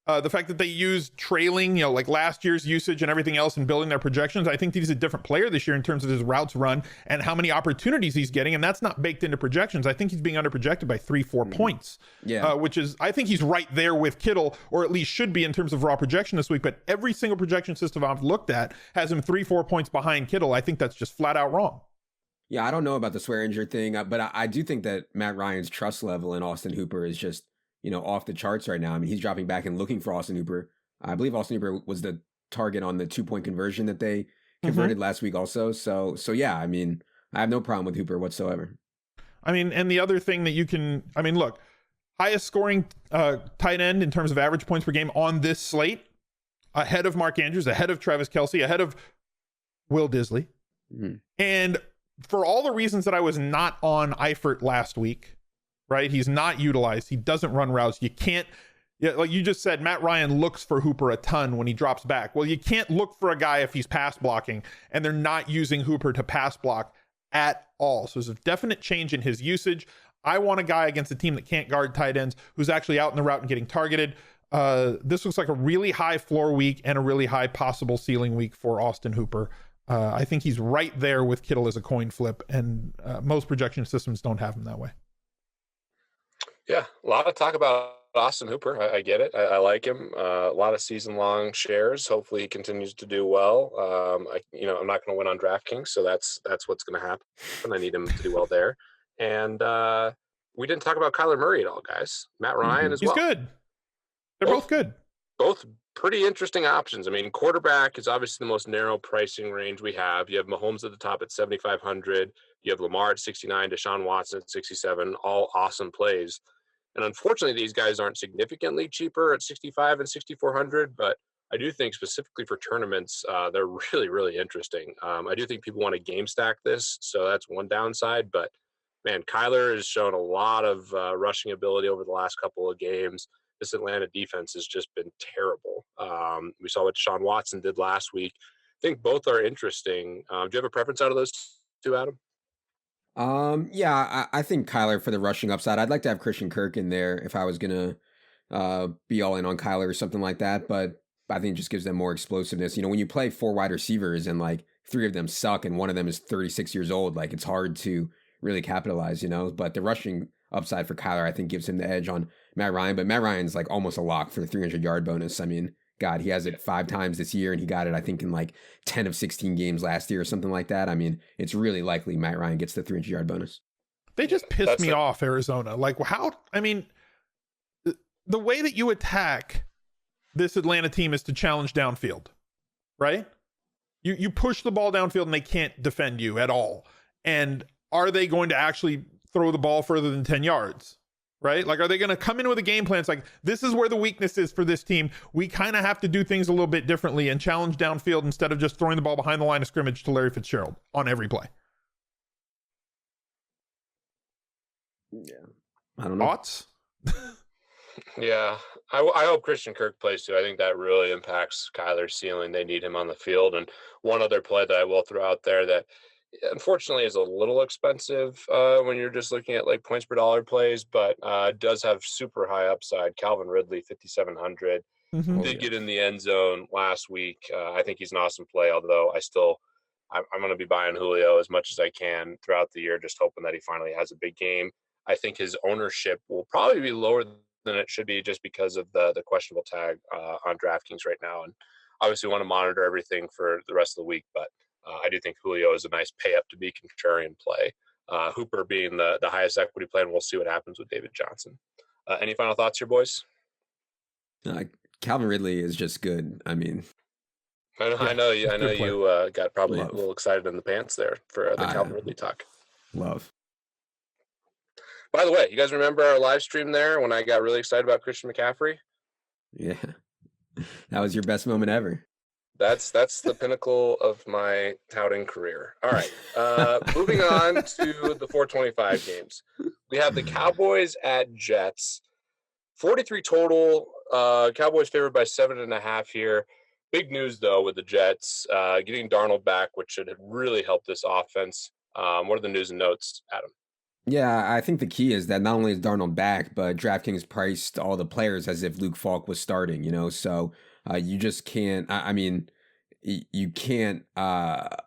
the fact that they used trailing, like last year's usage and everything else in building their projections. I think he's a different player this year in terms of his routes run and how many opportunities he's getting. And that's not baked into projections. I think he's being underprojected by 3-4 points, which is, I think he's right there with Kittle, or at least should be in terms of raw projection this week. But every single projection system I've looked at has him 3-4 points behind Kittle. I think that's just flat out wrong. Yeah, I don't know about the Swearinger thing, but I do think that Matt Ryan's trust level in Austin Hooper is just, off the charts right now. I mean, he's dropping back and looking for Austin Hooper. I believe Austin Hooper was the target on the 2-point conversion that they converted last week also. So yeah, I mean, I have no problem with Hooper whatsoever. I mean, and the other thing that look, highest scoring tight end in terms of average points per game on this slate, ahead of Mark Andrews, ahead of Travis Kelce, ahead of Will Disley. And for all the reasons that I was not on Eifert last week, right? He's not utilized. He doesn't run routes. You can't, like you just said, Matt Ryan looks for Hooper a ton when he drops back. Well, you can't look for a guy if he's pass blocking, and they're not using Hooper to pass block at all. So there's a definite change in his usage. I want a guy against a team that can't guard tight ends who's actually out in the route and getting targeted. This looks like a really high floor week and a really high possible ceiling week for Austin Hooper. I think he's right there with Kittle as a coin flip, and most projection systems don't have him that way. Yeah, a lot of talk about Austin Hooper. I get it. I like him. A lot of season-long shares. Hopefully, he continues to do well. I'm not going to win on DraftKings, so that's what's going to happen. I need him to do well there. And we didn't talk about Kyler Murray at all, guys. Matt Ryan as well. He's good. They're both good. Both pretty interesting options. I mean, quarterback is obviously the most narrow pricing range we have. You have Mahomes at the top at 7,500. You have Lamar at 69, Deshaun Watson at 67. All awesome plays. And unfortunately, these guys aren't significantly cheaper at 65 and 6,400, but I do think specifically for tournaments, they're really, really interesting. I do think people want to game stack this, so that's one downside. But, man, Kyler has shown a lot of rushing ability over the last couple of games. This Atlanta defense has just been terrible. We saw what Deshaun Watson did last week. I think both are interesting. Do you have a preference out of those two, Adam? I think Kyler for the rushing upside. I'd like to have Christian Kirk in there if I was gonna be all in on Kyler or something like that, but I think it just gives them more explosiveness. When you play 4 wide receivers and like 3 of them suck and one of them is 36 years old, like it's hard to really capitalize, but the rushing upside for Kyler I think gives him the edge on Matt Ryan, but Matt Ryan's like almost a lock for the 300-yard bonus. I mean, God, he has it 5 times this year, and he got it, I think, in like 10 of 16 games last year or something like that. I mean, it's really likely Matt Ryan gets the 300-yard bonus. They just pissed me off, Arizona. Like, the way that you attack this Atlanta team is to challenge downfield, right? You push the ball downfield, and they can't defend you at all. And are they going to actually throw the ball further than 10 yards? Right? Like, are they going to come in with a game plan? It's like, this is where the weakness is for this team. We kind of have to do things a little bit differently and challenge downfield instead of just throwing the ball behind the line of scrimmage to Larry Fitzgerald on every play. Yeah. I don't know. Thoughts? Yeah. I hope Christian Kirk plays too. I think that really impacts Kyler's ceiling. They need him on the field. And one other play that I will throw out there that unfortunately is a little expensive when you're just looking at like points per dollar plays, but does have super high upside. Calvin Ridley, 5,700. Mm-hmm. Did get in the end zone last week. I think he's an awesome play, although I'm going to be buying Julio as much as I can throughout the year, just hoping that he finally has a big game. I think his ownership will probably be lower than it should be just because of the questionable tag on DraftKings right now. And obviously want to monitor everything for the rest of the week, but I do think Julio is a nice pay up to be contrarian play. Hooper being the highest equity play, and we'll see what happens with David Johnson. Any final thoughts here, boys? Calvin Ridley is just good. I mean, I know you got probably a little excited in the pants there for the Calvin Ridley talk. Love. By the way, you guys remember our live stream there when I got really excited about Christian McCaffrey? Yeah, that was your best moment ever. That's the pinnacle of my touting career. All right, moving on to the 425 games. We have the Cowboys at Jets. 43 total. Cowboys favored by 7.5 here. Big news, though, with the Jets getting Darnold back, which should really help this offense. What are the news and notes, Adam? Yeah, I think the key is that not only is Darnold back, but DraftKings priced all the players as if Luke Falk was starting, so you just can't, you can't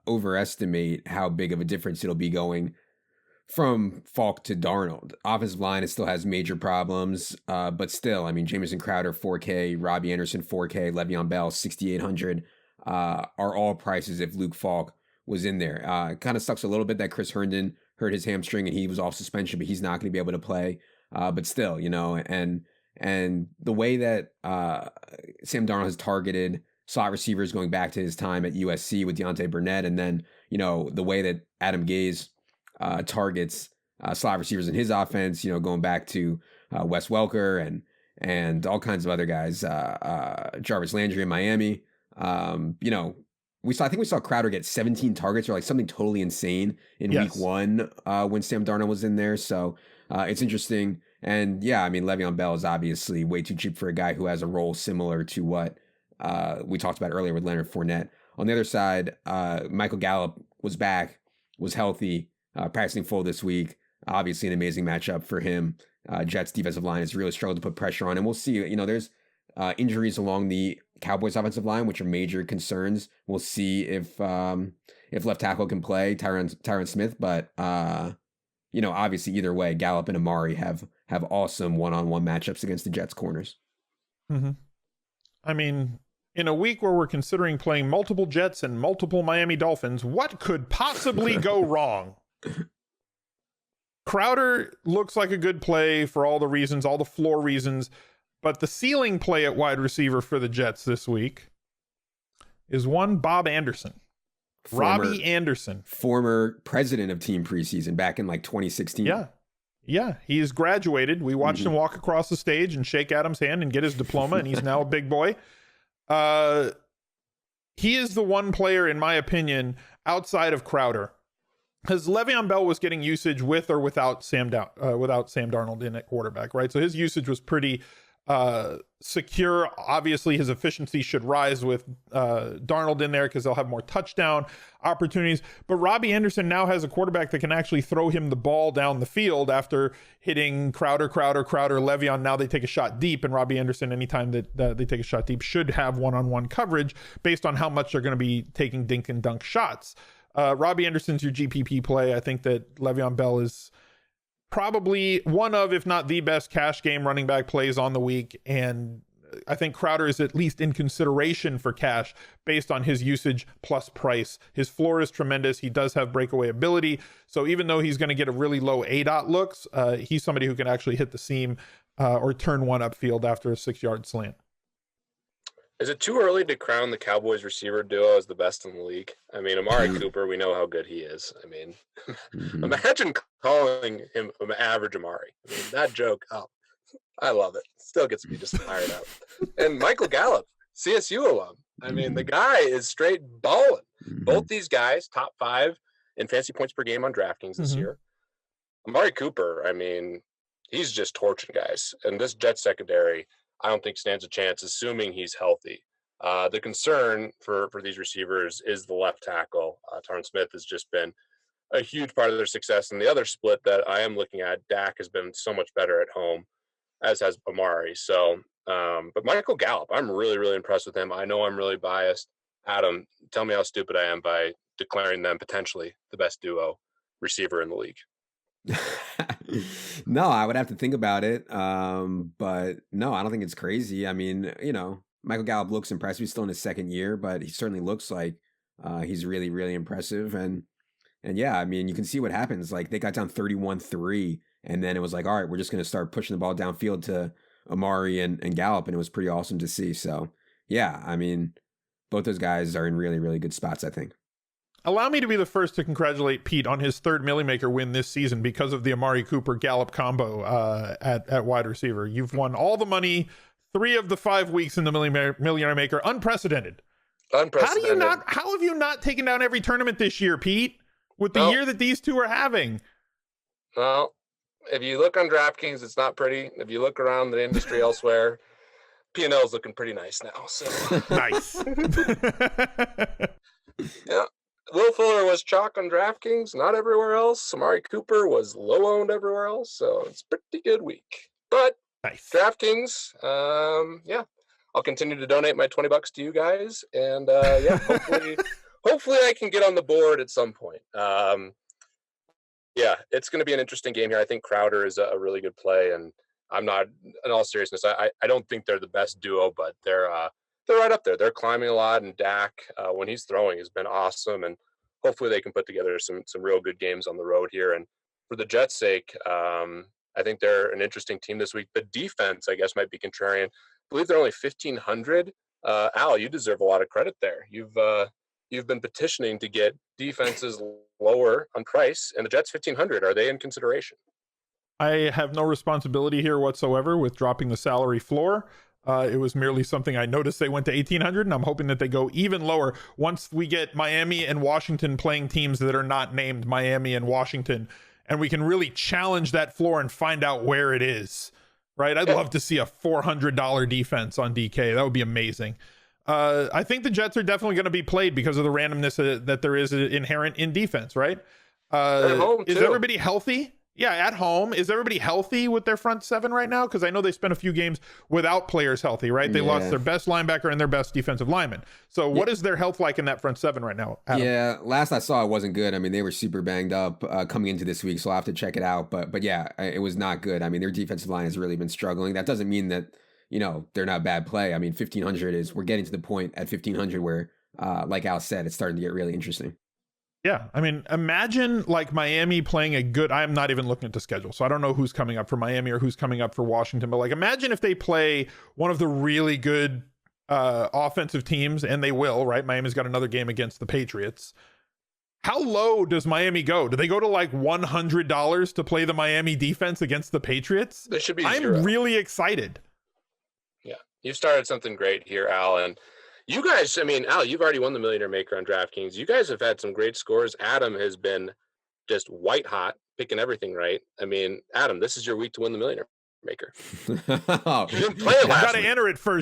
overestimate how big of a difference it'll be going from Falk to Darnold. Offensive line, it still has major problems, but still, Jamison Crowder, 4K, Robbie Anderson, 4K, Le'Veon Bell, 6,800, are all prices if Luke Falk was in there. It kind of sucks a little bit that Chris Herndon hurt his hamstring and he was off suspension, but he's not going to be able to play. But still, and the way that Sam Darnold has targeted slot receivers going back to his time at USC with Deontay Burnett, and then, the way that Adam Gase targets slot receivers in his offense, going back to Wes Welker and all kinds of other guys, Jarvis Landry in Miami. I think we saw Crowder get 17 targets or like something totally insane in week one when Sam Darnold was in there. So it's interesting. And yeah, Le'Veon Bell is obviously way too cheap for a guy who has a role similar to what we talked about earlier with Leonard Fournette. On the other side, Michael Gallup was back, was healthy, practicing full this week. Obviously an amazing matchup for him. Jets defensive line has really struggled to put pressure on, and we'll see, there's injuries along the Cowboys offensive line, which are major concerns. We'll see if left tackle can play, Tyron Smith, but obviously either way, Gallup and Amari have awesome one-on-one matchups against the Jets corners. Mm-hmm. In a week where we're considering playing multiple Jets and multiple Miami Dolphins, what could possibly go wrong? Crowder looks like a good play for all the reasons, all the floor reasons. But the ceiling play at wide receiver for the Jets this week is one Bob Anderson. Robbie Anderson. Former president of Team Preseason back in like 2016. Yeah. He's graduated. We watched him walk across the stage and shake Adam's hand and get his diploma, and he's now a big boy. He is the one player, in my opinion, outside of Crowder, because Le'Veon Bell was getting usage with or without Sam Darnold in at quarterback, right? So his usage was pretty secure. Obviously his efficiency should rise with Darnold in there because they'll have more touchdown opportunities. But Robbie Anderson now has a quarterback that can actually throw him the ball down the field after hitting Crowder, Le'Veon. Now they take a shot deep, and Robbie Anderson, anytime that they take a shot deep, should have one-on-one coverage based on how much they're going to be taking dink and dunk shots. Robbie Anderson's your GPP play. I think that Le'Veon Bell is probably one of, if not the best cash game running back plays on the week. And I think Crowder is at least in consideration for cash based on his usage plus price. His floor is tremendous. He does have breakaway ability. So even though he's going to get a really low ADOT looks, he's somebody who can actually hit the seam or turn one upfield after a 6-yard slant. Is it too early to crown the Cowboys receiver duo as the best in the league? Amari Cooper, we know how good he is. Imagine calling him an average Amari. That joke, I love it. Still gets me just fired up. And Michael Gallup, CSU alum. The guy is straight balling. Both these guys, top 5 in fantasy points per game on DraftKings this year. Amari Cooper, he's just torching guys. And this Jets secondary, I don't think stands a chance, assuming he's healthy. The concern for these receivers is the left tackle. Tyron Smith has just been a huge part of their success. And the other split that I am looking at, Dak has been so much better at home, as has Amari. So, but Michael Gallup, I'm really, really impressed with him. I know I'm really biased. Adam, tell me how stupid I am by declaring them potentially the best duo receiver in the league. No, I would have to think about it. But no, I don't think it's crazy. I mean, Michael Gallup looks impressive. He's still in his second year, but he certainly looks like he's really, really impressive. And yeah, I mean, you can see what happens. Like they got down 31-3, and then it was like, all right, we're just going to start pushing the ball downfield to Amari and Gallup, and it was pretty awesome to see. So yeah, I mean, both those guys are in really, really good spots, I think. Allow me to be the first to congratulate Pete on his third Millie Maker win this season because of the Amari Cooper Gallup combo at wide receiver. You've won all the money 3 of the 5 weeks in the Millionaire Maker. Unprecedented. How have you not taken down every tournament this year, Pete? With the year that these two are having. Well, if you look on DraftKings, it's not pretty. If you look around the industry elsewhere, P&L is looking pretty nice now. So nice. Yeah. Will Fuller was chalk on DraftKings, not everywhere else. Amari Cooper was low owned everywhere else, so it's a pretty good week. But nice. DraftKings, yeah, I'll continue to donate my $20 to you guys, and yeah, hopefully I can get on the board at some point. Yeah, it's going to be an interesting game here. I think Crowder is a really good play, and I'm not, in all seriousness, I don't think they're the best duo, but they're right up there. They're climbing a lot, and Dak, when he's throwing, has been awesome, and hopefully they can put together some real good games on the road here. And for the Jets' sake, I think they're an interesting team this week. The defense, I guess, might be contrarian. I believe they're only 1,500. Al, you deserve a lot of credit there. You've been petitioning to get defenses lower on price, and the Jets 1,500. Are they in consideration? I have no responsibility here whatsoever with dropping the salary floor. It was merely something I noticed they went to 1,800, and I'm hoping that they go even lower once we get Miami and Washington playing teams that are not named Miami and Washington, and we can really challenge that floor and find out where it is, right? I'd love to see a $400 defense on DK. That would be amazing. I think the Jets are definitely going to be played because of the randomness that there is inherent in defense, right? Is everybody healthy? Yeah, at home. Is everybody healthy with their front seven right now? Because I know they spent a few games without players healthy, right? They lost their best linebacker and their best defensive lineman. So what is their health like in that front seven right now, Adam? Yeah, last I saw it wasn't good. I mean, they were super banged up coming into this week, so I'll have to check it out. But yeah, it was not good. I mean, their defensive line has really been struggling. That doesn't mean that, they're not bad play. I mean, 1,500 we're getting to the point at 1,500 where, like Al said, it's starting to get really interesting. Yeah, I mean, imagine like Miami playing I'm not even looking at the schedule, so I don't know who's coming up for Miami or who's coming up for Washington, but like imagine if they play one of the really good offensive teams, and they will, right? Miami's got another game against the Patriots. How low does Miami go? Do they go to like $100 to play the Miami defense against the Patriots? They should be I'm zero. Really excited. Yeah, you started something great here, Al, and you guys, I mean, Al, you've already won the Millionaire Maker on DraftKings. You guys have had some great scores. Adam has been just white hot, picking everything right. I mean, Adam, this is your week to win the Millionaire Maker. You didn't play it last week.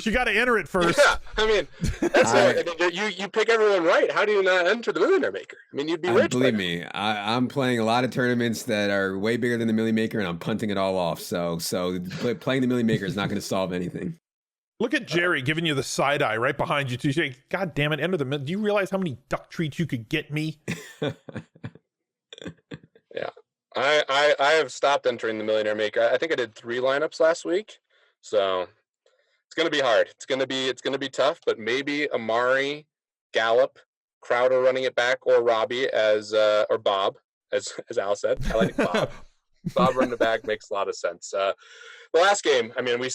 You got to enter it first. Yeah, I mean, that's you pick everyone right. How do you not enter the Millionaire Maker? I mean, you'd be rich. Believe me, I'm playing a lot of tournaments that are way bigger than the Millie Maker, and I'm punting it all off. So playing the Millie Maker is not going to solve anything. Look at Jerry giving you the side eye right behind you. Too. God damn it, enter the middle. Do you realize how many duck treats you could get me? Yeah. I have stopped entering the Millionaire Maker. I think I did 3 lineups last week. So it's going to be hard. It's going to be tough, but maybe Amari, Gallup, Crowder running it back, or Robbie or Bob, as Al said. I like Bob. Bob running it back makes a lot of sense. The last game, I mean, we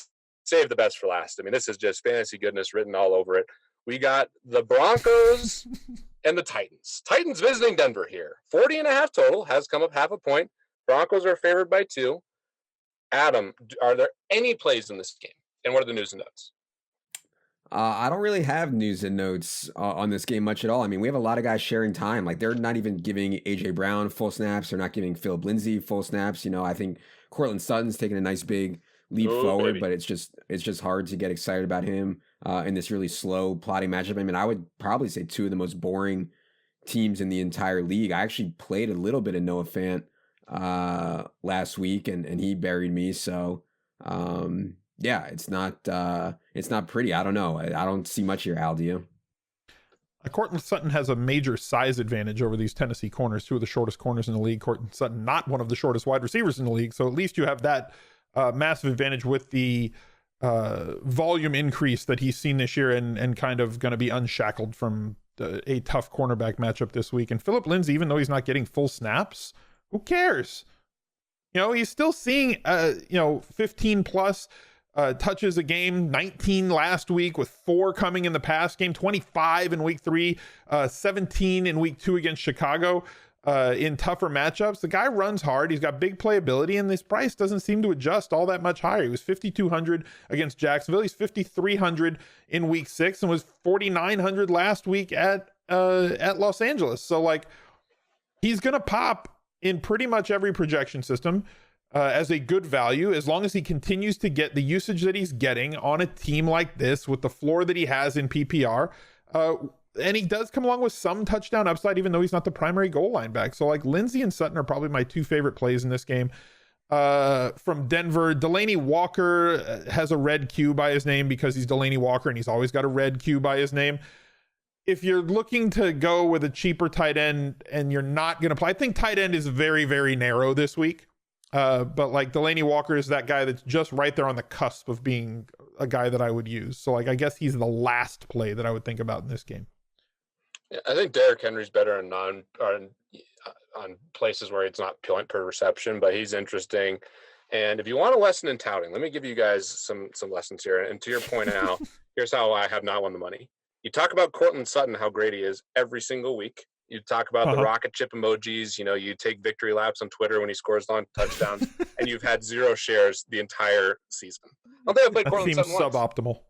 saved the best for last. I mean, this is just fantasy goodness written all over it. We got the Broncos and the Titans. Titans visiting Denver here. 40.5 total, has come up half a point. Broncos are favored by 2. Adam, are there any plays in this game? And what are the news and notes? I don't really have news and notes on this game much at all. I mean, we have a lot of guys sharing time. Like, they're not even giving A.J. Brown full snaps. They're not giving Philip Lindsay full snaps. I think Cortland Sutton's taking a nice big leap forward, baby. But it's just hard to get excited about him in this really slow plotting matchup. I mean, I would probably say 2 of the most boring teams in the entire league. I actually played a little bit of Noah Fant last week, and he buried me. So yeah, it's not pretty. I don't know. I don't see much here, Al. Do you? Cortland Sutton has a major size advantage over these Tennessee corners, two of the shortest corners in the league. Cortland Sutton, not one of the shortest wide receivers in the league. So at least you have that massive advantage with the volume increase that he's seen this year and kind of going to be unshackled from a tough cornerback matchup this week. And Phillip Lindsay, even though he's not getting full snaps, who cares? He's still seeing, 15 plus touches a game, 19 last week with 4 coming in the pass game, 25 in week 3, 17 in week 2 against Chicago in tougher matchups. The guy runs hard. He's got big playability, and this price doesn't seem to adjust all that much higher. He was 5,200 against Jacksonville. He's 5,300 in week 6 and was 4,900 last week at Los Angeles. So like, he's going to pop in pretty much every projection system as a good value, as long as he continues to get the usage that he's getting on a team like this with the floor that he has in PPR. And he does come along with some touchdown upside, even though he's not the primary goal line back. So like, Lindsay and Sutton are probably my 2 favorite plays in this game. From Denver, Delaney Walker has a red Q by his name because he's Delaney Walker and he's always got a red Q by his name. If you're looking to go with a cheaper tight end and you're not going to play, I think tight end is very, very narrow this week. But like, Delaney Walker is that guy that's just right there on the cusp of being a guy that I would use. So like, I guess he's the last play that I would think about in this game. Yeah, I think Derrick Henry's better on places where it's not point per reception, but he's interesting. And if you want a lesson in touting, let me give you guys some lessons here. And to your point now, here's how I have not won the money. You talk about Cortland Sutton, how great he is every single week. You talk about the rocket ship emojis. You take victory laps on Twitter when he scores long touchdowns, and you've had 0 shares the entire season. I think I played Cortland Sutton once. Suboptimal.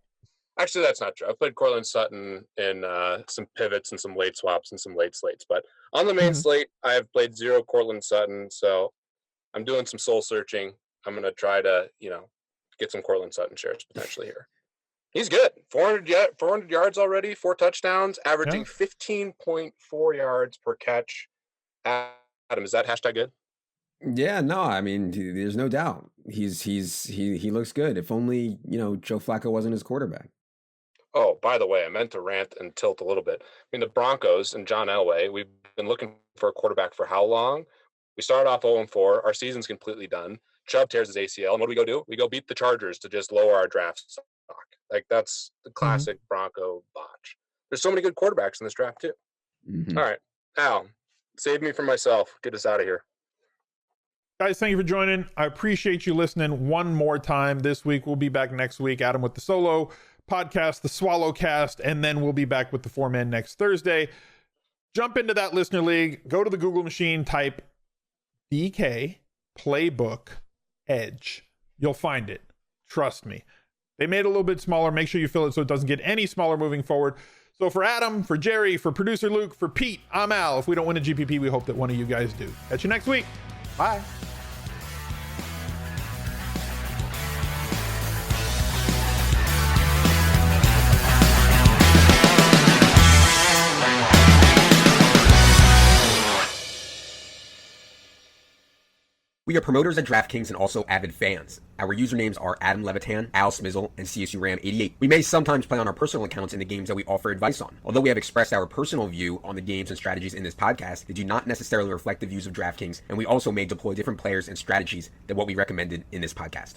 Actually, that's not true. I've played Cortland Sutton in some pivots and some late swaps and some late slates. But on the main slate, I have played 0 Cortland Sutton. So I'm doing some soul searching. I'm going to try to, get some Cortland Sutton shares potentially here. He's good. 400 yards already, 4 touchdowns, averaging 15.4 yards per catch. Adam, is that hashtag good? Yeah, no, I mean, there's no doubt. He looks good. If only, Joe Flacco wasn't his quarterback. Oh, by the way, I meant to rant and tilt a little bit. I mean, the Broncos and John Elway, we've been looking for a quarterback for how long? We started off 0-4. Our season's completely done. Chubb tears his ACL. And what do? We go beat the Chargers to just lower our draft stock. Like, that's the classic Bronco botch. There's so many good quarterbacks in this draft, too. All right. Al, save me from myself. Get us out of here. Guys, thank you for joining. I appreciate you listening one more time this week. We'll be back next week. Adam with the solo podcast, the Swallow Cast, and then we'll be back with the 4-man next Thursday. Jump into that listener league. Go to the Google machine, type DK Playbook Edge. You'll find it. Trust me. They made it a little bit smaller. Make sure you fill it so it doesn't get any smaller moving forward. So for Adam, for Jerry, for producer Luke, for Pete, I'm Al. If we don't win a GPP, we hope that one of you guys do. Catch you next week. Bye. We are promoters at DraftKings and also avid fans. Our usernames are Adam Levitan, Al Smizzle, and CSU Ram 88. We may sometimes play on our personal accounts in the games that we offer advice on. Although we have expressed our personal view on the games and strategies in this podcast, they do not necessarily reflect the views of DraftKings, and we also may deploy different players and strategies than what we recommended in this podcast.